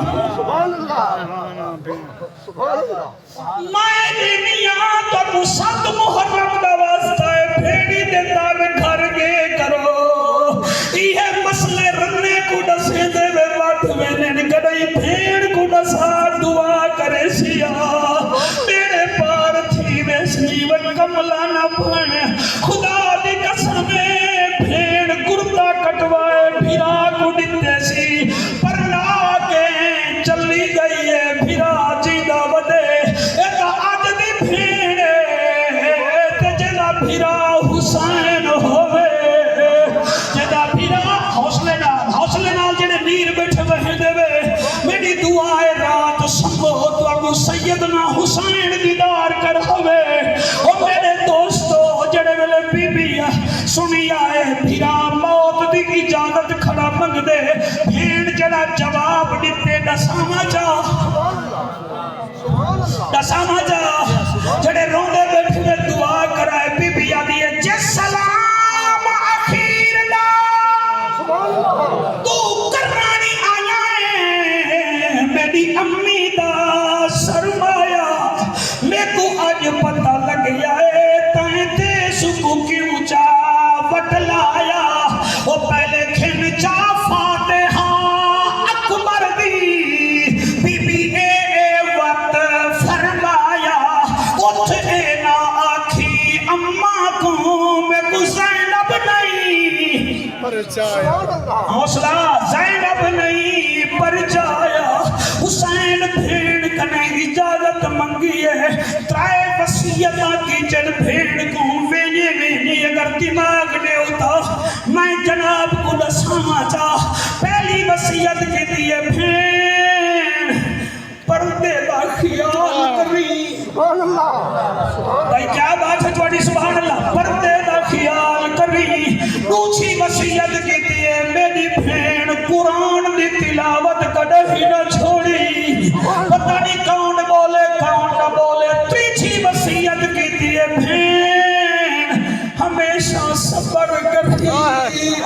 مائے دینیا تو کو 7 محرم دا واسطہ ہے بھیڑی دیتا میں گھر گے کرو یہ مسئلے رنے کو ڈسے دے وے بات وینن گڑائی بھیڑ کو ڈسا دعا کرے سیا میرے پار تھی ویسنی و کملا نہ بھانے خدا دی قسمیں بھیڑ گردہ کٹوائے بھیرا کو ڈتے سی پر لا کے چلی گئی ہے بھیرا جیدہ ودے ایک آج دی بھیڑے جیدہ بھیرا حسین ہوئے جیدہ بھیرا حوصلے نال جیدے نیر بیٹھے وہیں دے وے میری دعائے رات سنگو تو اگو سیدنا حسین دیدار کر ہوئے اور میرے دوستو جڑے ویلے بی بی سنی آئے بھیرا موت دی اجازت کھڑا منگ دے بھیڑ جڑا جواب دیتے ڈساما جا جڑے روندے بیٹھے دعا کرائے بی بی آدھی ہے جس سلام اخیر دا تو کرانی آیا ہے میری امی دا سرمایا میں کو آج پتہ لگ گیا ہے تائیں تے سکو کیوں چا وٹ لایا وہ پہلے کھن چا فاتحہ اکبر دی بی بی اے وقت فرمایا اٹھ اے نا آکھی اماں کو میں کو زینب نہیں پر جایا حوصلہ زینب نہیں پر جایا حسین بھیڑ کنے اجازت منگی ہے ترائے وسیعتہ کی جن بھیڑ کو وینے اگر دماغ نے ہوتا میں جناب کو نساما چاہ پہلی وسیعت کی دیئے بھیڑ پردے دا خیال کری بھائی کیا بات ہے جوڑی سبحان اللہ پردے دا خیال کری دوسری وسیعت کی دیئے میری بھیڑ قرآن دی تلاوت کڑھی نہ چھوڑی پتہ نہیں کون بولے کون نہ بولے تیسری وسیعت کی دیئے بھیڑ ہمیشہ صبر کرتی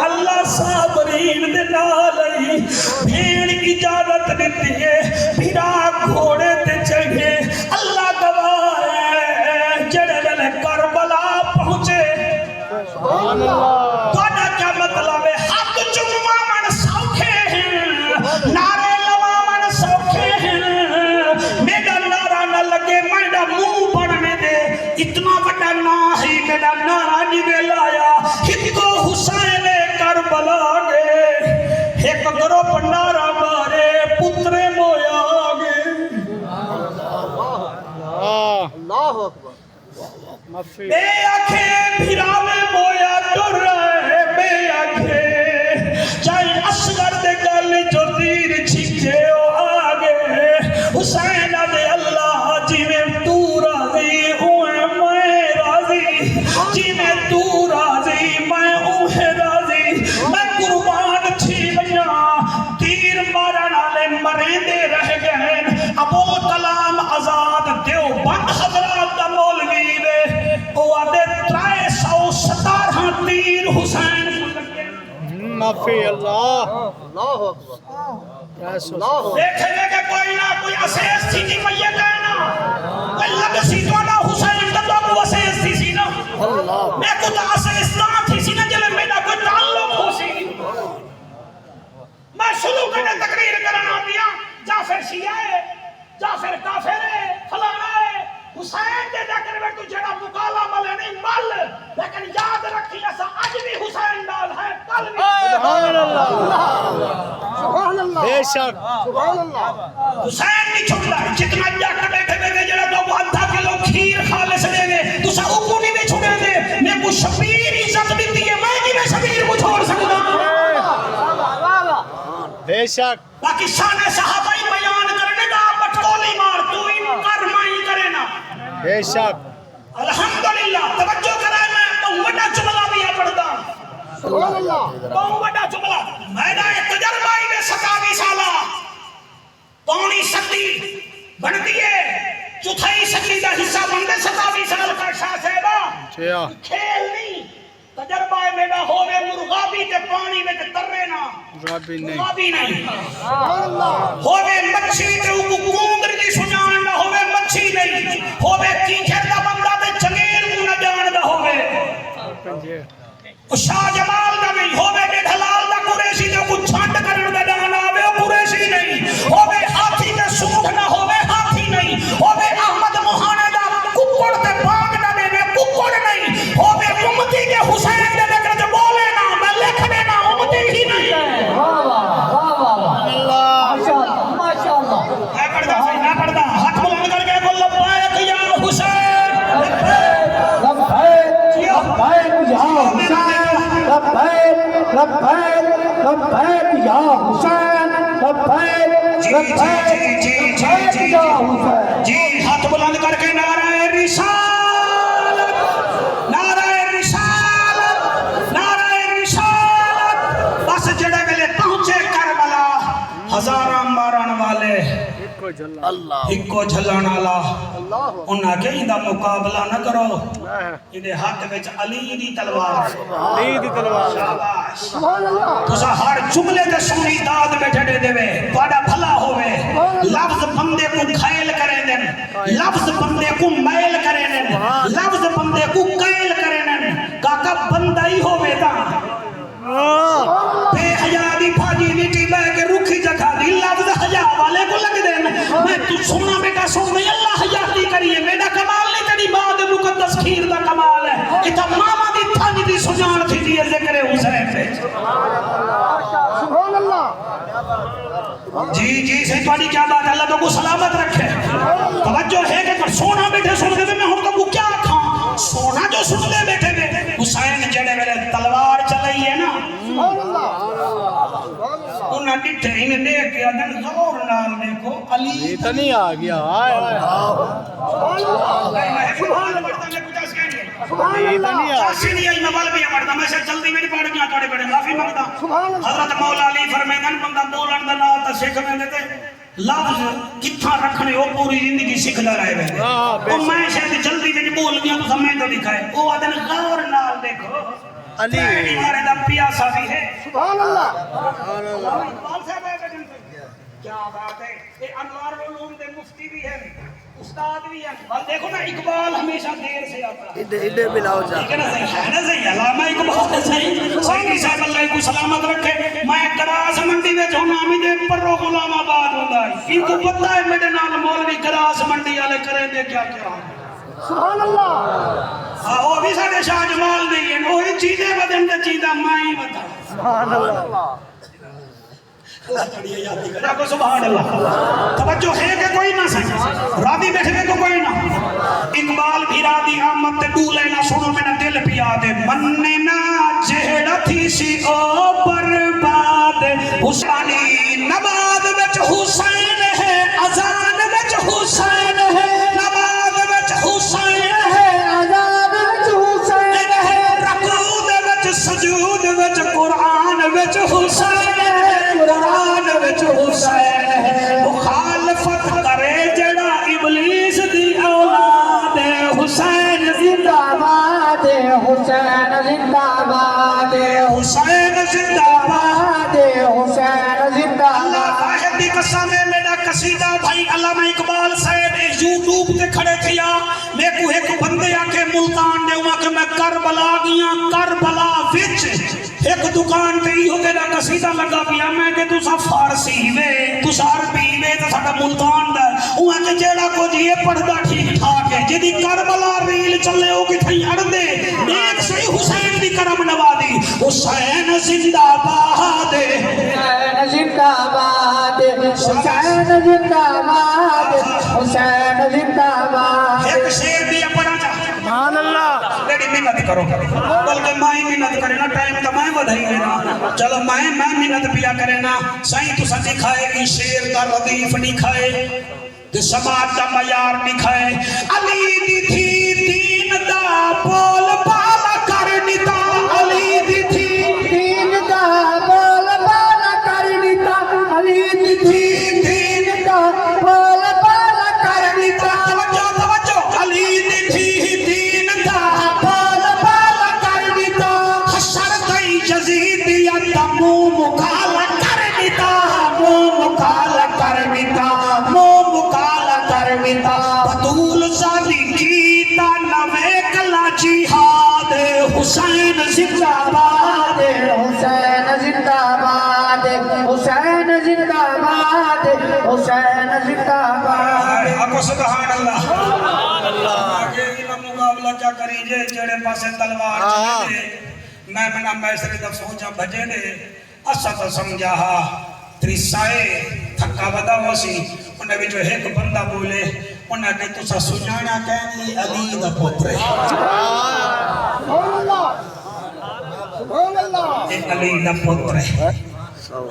اللہ صابرین دے نالی بھیڑ اجازت دیتی ہے بھیڑا گھوڑے تے چڑھے اللہ گواہ ہے جڑے ویلے کربلا پہنچے توڑا کیا مطلب ہے حق چموا من سوکھے ہیں نعرے لوا من سوکھے ہیں میرا نعرہ نہ لگے میرا منہ بڑھنے دے اتنا بڑا نہ ہی میرا نعرہ نہیں لایا ہتو حسین کربلا گے ایک گروپ نعرہ مارے پترے مویا گے اللہ اکبر بے آنکھیں بھراوے مویا ڈر رہے بے آنکھیں چاہے اصغر دے گل جو تیر چھکے ہو آگے حسین دے اللہ کافی اللہ دیکھے گے کہ کوئی نہ کوئی اسیس تھی جی میت ہے نا کوئی لگ سی تو نہ حسین تندہ کو اسیس تھی سی نا میں کو تا اسیس نہ تھی سی نا جلے میرا کوئی تعلق ہو سی میں شروع کرنے تقریر کرنا دیا جعفر شیعہ ہے جعفر کافر ہے فلانا ہے حسین دے ذکر میں تو جڑا مقالہ ملے نہیں مل لیکن یاد رکھی ایسا آج بھی حسین ڈال ہے کل بھی سبحان اللہ بے شک حسین نہیں چھوڑا جتنا جاکر بیٹھے بیٹھے جڑا دو آدھا کلو کھیر خالص دے گے تو سا اوپو نہیں میں چھوڑے دے میں کو شبیر عزت بھی دیئے میں نہیں میں شبیر کو چھوڑ سکتا بے شک باقی شان صحابہ ہی بیان کرنے کا بٹکولی مار تو انکر مائی کرے نا بے شک الحمدللہ توجہ کرائے میں بہت بڑا جملہ بھی پڑھتا سبحان اللہ بہت بڑا جملہ میدان تجربائی میں 27 سالہ پونی صدی بنتی ہے چوتھائی صدی کا حصہ بندے 27 سال کا شاہ صاحبہ کھیل نہیں تجربہ میڈا ہوئے مرغابی تے پانی میں ترے نا مرغابی نہیں ہوئے مچھی تے اوپو کونگر دی سجان نہ ہوئے مچھی نہیں ہوئے کینچر دا بندہ تے چنگیر کو نہ جان دا ہوئے شاہ جمال دا نہیں ہوئے کہ ڈھلال دا قریشی دے کو چھانٹ کرن دا جانا ہوئے قریشی نہیں ہوئے ہاتھی کے سونٹ نہ ہوئے ہاتھی نہیں ہوئے احمد مہانے دا ککڑ تے باغ نہ دے میں ککڑ نہیں ہوئے امتی کے حسین دے لکر جو بولے نا میں لکھ دینا امتی ہی نہیں ماشاءاللہ میں پڑھتا صحیح نہ پڑھتا ہاتھ بلند کر کے بول لبائک یا حسین لبیک یا حسین لبیک یا حسین لبیک یا حسین جی ہاتھ بلند کر کے نعرہ رسالت نعرہ رسالت نعرہ رسالت بس جڑے گلے پہنچے کربلا ہزاراں مارن والے ہکو جھلان والا انہاں کے اندہ مقابلہ نہ کرو اندے ہاتھ وچ علی دی تلوار شاباش تسا ہر جملے تے سونی داد میں جڑے دے وے تہاڈا بھلا ہوے لفظ بندے کو کھیل کرے دین لفظ بندے کو میل کرے دین لفظ بندے کو کیل کرے دین کاکا بندہ ہی ہوے تا بے حیا دی بھاجی نیٹی بہ کے رکھی جگہ دی لفظ حیا والے کو لگ دین میں تو سننا بیٹا سن نہیں اللہ حیاتی کریے میرا کمال نہیں تیری بعد مقدس کھیر دا کمال ہے اتھا ماما دی تھانی دی سجان تھی دیئے ذکر حسین پہ سبحان اللہ جی سے تھوڑی کیا بات ہے اللہ تو کو سلامت رکھے توجہ ہے کہ سونا بیٹھے سن دے میں ہوں تو کیا کھاں سونا جو سن دے بیٹھے میں حسین جڑے میرے تلوار چلائی ہے نا انہاں ڈٹھے انہیں دیکھ کے اندر غور نال دیکھو علی اتنی آ گیا سبحان اللہ پڑھتا میں کچھ اسکین گئے چاسی نہیں آئی میں والبیہ پڑھتا میں سے جلدی میری پڑھ گیا توڑے بڑے معافی مانگتا حضرت مولا علی فرمیدن بندہ بولن دا نال تا سکھ میں دیتے لفظ کتھا رکھنے وہ پوری زندگی سکھدا رہے ہوئے اور میں شاید جلدی میں بول گیا تو سمجھ تو دکھائے وہ آدھن غور نال دیکھو علی ہمارے دا پیاسا بھی ہے سبحان اللہ اقبال صاحب ہے کیا بات ہے یہ انوار العلوم دے مفتی بھی ہیں استاد بھی ہیں اور دیکھو نا اقبال ہمیشہ دیر سے آتا ہے ایڈے بلاؤ جا ٹھیک ہے نا صحیح ہے نا صحیح علامہ اقبال ہے صحیح سیدی صاحب اللہ کو سلامت رکھے میں گراس منڈی میں جو نامی دے پرو غلام آباد ہوتا ہے ان کو پتہ ہے میرے نال مولوی گراس منڈی والے کریں دے کیا کیا سبحان اللہ وہ بھی سارے شاہ جمال نہیں ہیں وہی چیزیں بدن دے چیزیں مائی بتا سبحان اللہ سبحان اللہ توجہ ہے کہ کوئی نہ سکتا راضی بیٹھے تو کوئی نہ اقبال بھی راضی آمد تے ڈولے نہ سنو میں نہ دل پیا دے مننے نہ جہڑا تھی سی او برباد حسینی نماز وچ حسین ہے اذان وچ حسین ہے نماز وچ حسین ہے آزاد وچ حسین ہے رکوع وچ سجود وچ قرآن وچ حسین ہے قرآن وچ حسین ہے مخالفت کرے جڑا ابلیس دی اولاد حسین زندہ باد حسین زندہ باد حسین زندہ باد کربلا گیا کربلا وچ ایک دکان تے ہی ہوتے دا قصیدہ لگا پیا میں کہ تسا فارسی وے تسا عربی وے تے ساڈا ملتان دا اوہ کہ جیڑا کچھ یہ پڑھدا ٹھیک ٹھاک ہے جدی کربلا ریل چلے او کتھیں اڑدے ایک صحیح حسین دی کرم نوازی حسین زندہ باد حسین زندہ باد حسین زندہ باد حسین زندہ باد ایک شیر دیا پڑھا جا سبحان اللہ لیڈی محنت کرو بلکہ میں محنت کرے نا ٹائم تو میں بدھائی ہے نا چلو میں محنت پیا کرے نا سائیں تو سا دکھائے گی شیر کا ردیف دکھائے کہ سماج کا معیار دکھائے علی دی تھی دین دا بول بالا کرنی تا علی دی تھی دین دا بول بالا کرنی تا علی دی تھی دین دا بول بالا کرنی تا توجہ توجہ علی دی تھی دین دا بول بالا کرنی تا حشر تئی یزیدیت مو مکالا کرنی تا مو مکالا کرنی تا مو مکالا کرنی تا بطول زالی کیتا نوے کلا جہاد حسین زندہ باد حسین زندہ باد حسین زندہ باد حسین زندہ باد آگو سبحان اللہ آگے انہا مقابلہ کیا کری جے جڑے پاسے تلوار چلے دے میں بنا میسری دا فوجا بھجے دے اسا تو سمجھا تریسائے تھکا بدا ہو سی انہیں بھی جو ایک بندہ بولے انہیں کہ تسا سجانا کہنی علی دا پوترے علی دا پوترے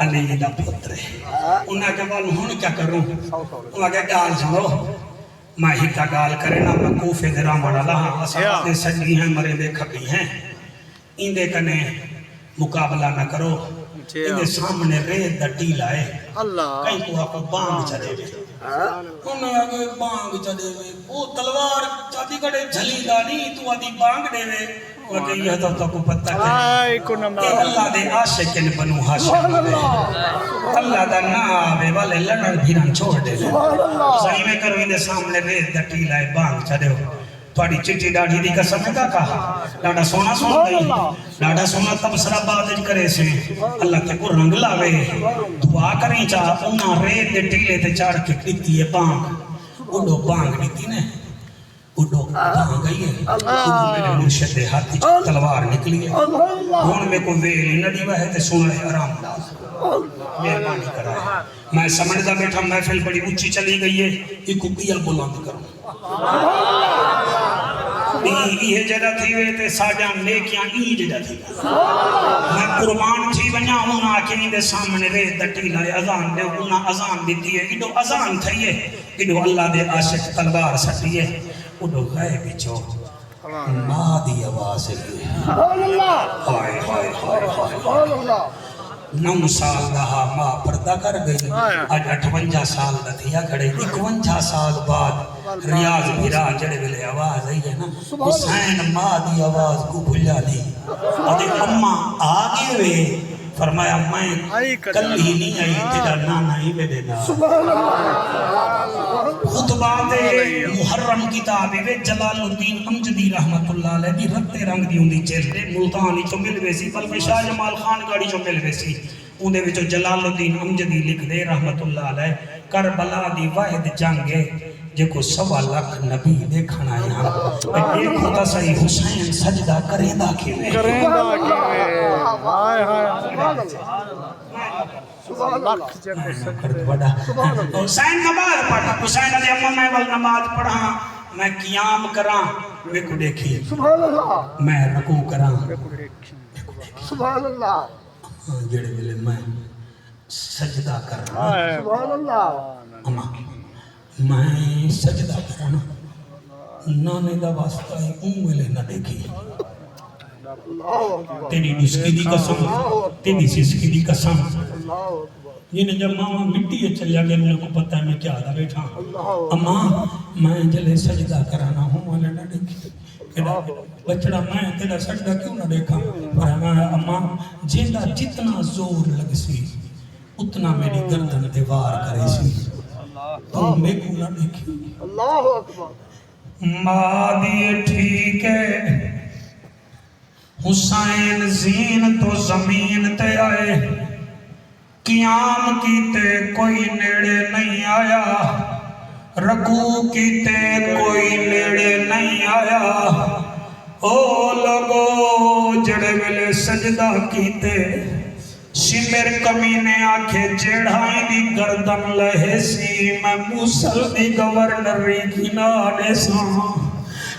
علی دا پوترے انہیں کہ بول ہون کیا کروں انہیں کہ گال جاؤ میں ہی کا گال کرے نا میں کوفے درہ مڑا لہا اساں سجی ہیں مرے دے کھپی ہیں ان دے کنے مقابلہ نہ کرو ان دے سامنے ریت دا ٹیل آئے کہیں کو آپ بانگ چلے ہوئے انہوں نے آگے بانگ چلے ہوئے وہ تلوار چاہتی کڑے جھلی دانی تو آدھی بانگ دے ہوئے وہ کہ یہ تو کو پتہ کہ اللہ دے عاشق نے بنو ہاشم آوے اللہ دا نا آوے والے لڑن بھیران چھوڑ دے صحیح میں کرو ان دے سامنے ریت دا ٹیل آئے بانگ چلے ہوئے تھوڑی چٹی ڈاڑھی دی قسم ہے کہا ڈاڑا سونا سن گئی ڈاڑا سونا تبصرہ بادج کرے سے اللہ تے کو رنگ لاوے دعا کریں چاہ انہاں ریت دے ٹیلے تے چاڑ کے کلیتی ہے بانگ اڈو بانگ نیتی نے اڈو بانگ گئی ہے اڈو میرے مرشد دے ہاتھی تلوار نکلی ہے ہون میں کو ویلی نڈی وہے تے سونا ہے آرام مہربانی کرائے میں سمجھدا بیٹھا محفل بڑی اونچی چلی گئی ہے ایک کیا بلند کروں یہ جگہ تھی وے تے ساڈا نیکیاں ای جگہ تھی میں قربان تھی ونیا انہاں آکے دے سامنے رے دٹی لائے اذان دے انہاں اذان دیتی ہے ایڈو اذان تھی ہے ایڈو اللہ دے عاشق تلوار سٹی ہے اڈو گئے بچو ماں دی آواز ہے ہائے ہائے ہائے ہائے 9 سال رہا ماں پردہ کر گئی آج 58 سال دا تھیا کھڑے 51 سال بعد ریاض بھیرا جڑے بلے آواز آئی ہے نا حسین ماں دی آواز کو بھلیا نہیں اور اممہ آگے وے فرمایا میں کل ہی نہیں آئی تیرا نانا ہی میں دینا خطبہ دے محرم کتابی وے جلال الدین امجدی رحمت اللہ علیہ دی رتے رنگ دی ہوندی چہرے ملتانی چو مل ویسی بلکہ شاہ جمال خان گاڑی چو مل ویسی اندے وچو جلال الدین امجدی لکھ دے رحمت اللہ علیہ کربلا دی واحد جنگے جے کو 1.25 لاکھ نبی دیکھنا ہے ایک خدا صحیح حسین سجدہ کریں دا کیوے حسین نماز پڑھا حسین علیہ امہ میں ول نماز پڑھا میں قیام کراں میں کو دیکھی میں رکوع کراں سبحان اللہ جڑے ملے میں سجدہ کرنا سبحان اللہ امہ میں سجدہ کرنا نانے دا واسطہ ہی ملے نہ دیکھی تیری ڈسکی دی قسم تیری سسکی دی قسم جنہیں جب ماما مٹی چلیا گیا انہیں کو پتہ ہے میں کیا دا بیٹھا اماں میں جلے سجدہ کرانا ہوں والے نہ دیکھی بچڑا میں تیرا سجدہ کیوں نہ دیکھا فرمایا اماں جیدہ جتنا زور لگ سی اتنا میری گردن دیوار کرے سی تو میں کو نہ دیکھی اللہ اکبر ماں دیئے ٹھیک ہے حسین زین تو زمین تے آئے قیام کیتے کوئی نیڑے نہیں آیا رکوع کیتے کوئی نیڑے نہیں آیا او لوگو جڑے ویلے سجدہ کیتے شمر کمینے آکھے جڑھائیں دی گردن لہے سی میں موسل دی گورنری گھنانے ساں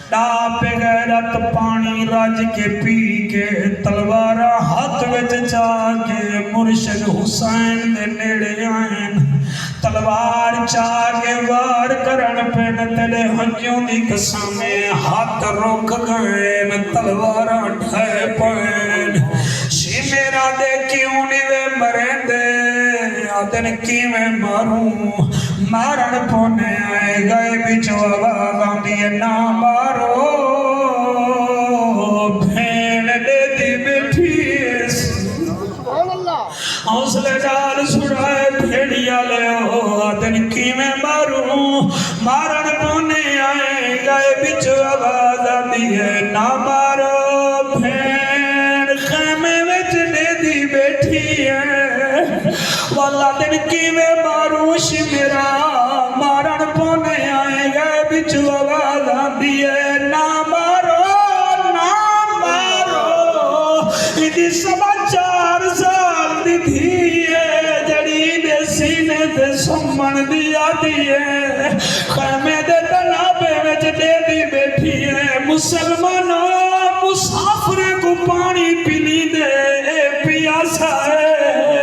ڈا پہ غیرت پانی راج کے پی کے تلوارہ ہاتھ وچ چاہ کے مرشد حسین دے نیڑے آئین تلوار چاہ کے وار کرن پہ نتلے ہنجوں دی قسمیں ہاتھ رک گئے تلوارہ ڈھائے پائن شی میرا دے کیوں نیوے مرین دے آدن کی میں ماروں مارن پونے آئے گئے بچو آواز آندھئے نا مارو بھین دے دی بیٹھیس حوصلے ڈال سڑائے بھیڑیا لے ہو آدن کی میں ماروں مارن پونے آئے گئے بچو آواز آندھئے نا مارو بھین خیمے وچ دے دی بیٹھی ہے والا دن کی میں ماروش میرا مارن پونے آئے گئے بچو آواز آندھئے نا مارو ادھی سبا 4 سال دی تھی ہے جڑی دے سینے دے سمن دیا دیئے خیمے دے تنابے وچ دے دی بیٹھی ہے مسلمانوں مسافر کو پانی پینی دے پیاسا ہے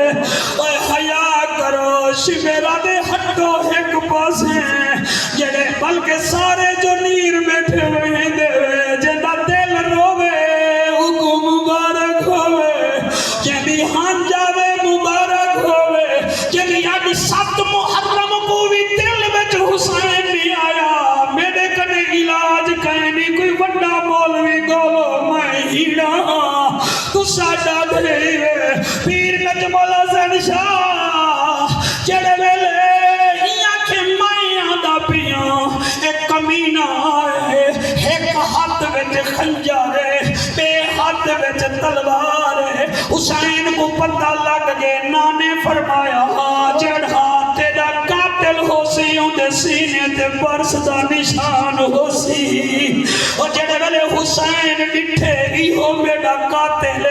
اے حیا کرو شمیرہ دے ہٹو ایک پاس ہیں جڑے بلکہ سارے جو نیر بیٹھے ہوئے دے جندہ دل روے حکم مبارک ہوئے جنی ہان جاوے مبارک ہوئے جنی آدھی 7 محرم کو بھی دل بچ حسین نہیں آیا میرے کنے علاج کہنی کوئی بڑا مولوی گولو میں ہیڑا تو ساڑھا دھیوے پیر نجم الحسن شاہ جڑے ویلے یہاں کے مائیاں دا پیاں ایک کمینہ آئے ایک ہاتھ وچ خنجارے بے ہاتھ وچ تلوار ہے حسین کو پتہ لگ گئے نانے فرمایا جڑھا تیرا قاتل ہو سی اندھے سینے تے برس دا نشان ہو سی اور جڑے ویلے حسین ڈٹھے ای ہو میرا قاتل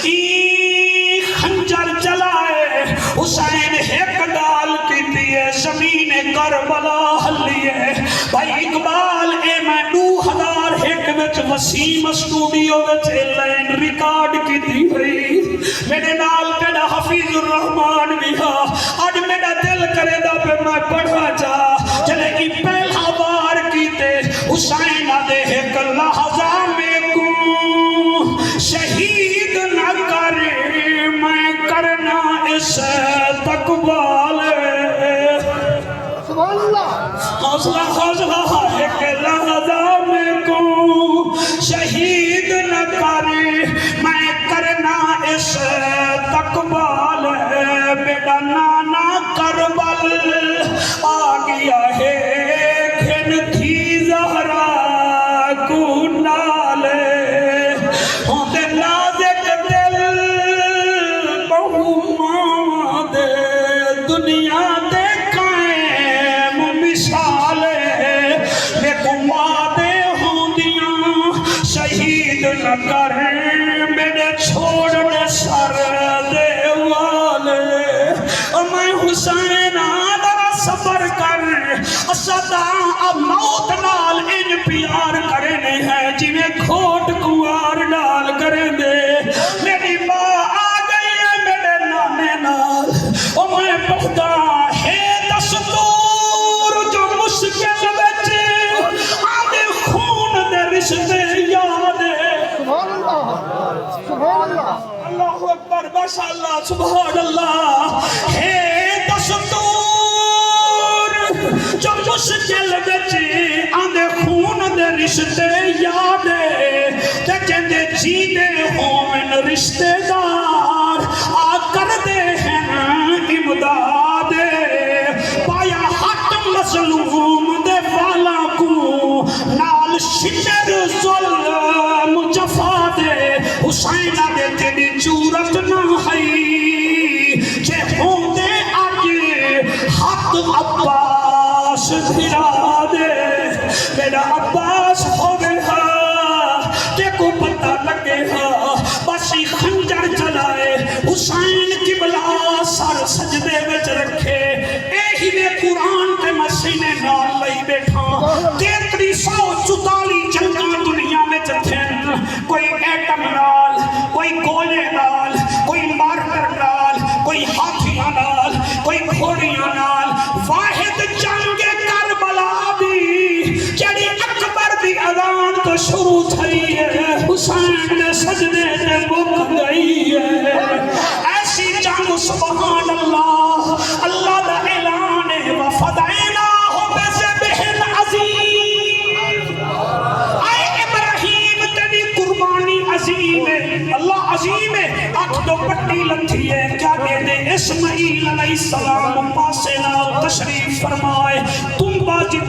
ای خنجر چلائے حسین ایک ڈال کی دیئے زمین کربلا ہلیے بھائی اقبال اے میں 2000 ایک وچ Wasim studio which line record کی دی ہوئی میرے نال تیرا حفیظ الرحمن بھی ہاں آج میرا دل کرے دا پہ میں پڑھا جا چلے کی پہلا بار کیتے حسین دے ایک لحظہ میں کو شہید نہ کرے میں کرنا اس تقبال سبحان اللہ حوصلہ ایک لحظہ میں کو شہید نہ کرے میں کرنا اس تقبال بیٹا نانا کربل آ گیا ہے گھن تھی زہرا کو نالے ہوندے نازک دل بہو ماں دے دنیا دے قائم مثال میں گما دے ہوندیاں شہید نہ کریں میرے چھوڑنے سر دے والے میں حسین آدھا صبر کر صدا اب موت نال ان پیار کرنے ہیں جنہیں کھوٹ کوار ڈال کریں دے میری ماں آ گئی ہے میرے نانے نال اور میں پڑھتا ہے دستور جو مشکل بچے آدھے خون دے رشتے یاد سبحان اللہ سبحان اللہ اللہ اکبر ماشاءاللہ سبحان اللہ ہے دستور جو مشکل بچے آدھے خون دے رشتے یاد تے جندے جینے ہومن رشتے دار آ کر دے ہیں امداد پایا حق مظلوم دے والا کو نال شجر ظلم جفا دے حسین دے تیری جورت نہ ہے جے ہوندے اج حق عباس پھرا دے میرا عباس ہوے ہاں تے کو پتہ لگے ہاں بسی خنجر چلائے حسین قبلہ سر سجدے وچ رکھے اے میں قرآن تے مسینے نال لئی بیٹھا 344 جنگاں دنیا میں تھن کوئی ایٹم نال کوئی گولے نال کوئی مارکر نال کوئی ہاتھیاں نال کوئی گھوڑیاں نال واحد جنگ کربلا دی جڑی اکبر دی اذان تو شروع تھئی ہے حسین نے سجدے تے مک گئی ہے ایسی جنگ سبحان اللہ اللہ دا اعلان ہے وفدعناہ بذبح عظیم اے ابراہیم تیری قربانی عظیم ہے اللہ عظیم ہے آنکھ تو پٹی لتھی ہے کیا کہتے اسماعیل علیہ السلام پاسے نہ تشریف فرمائے تم باجی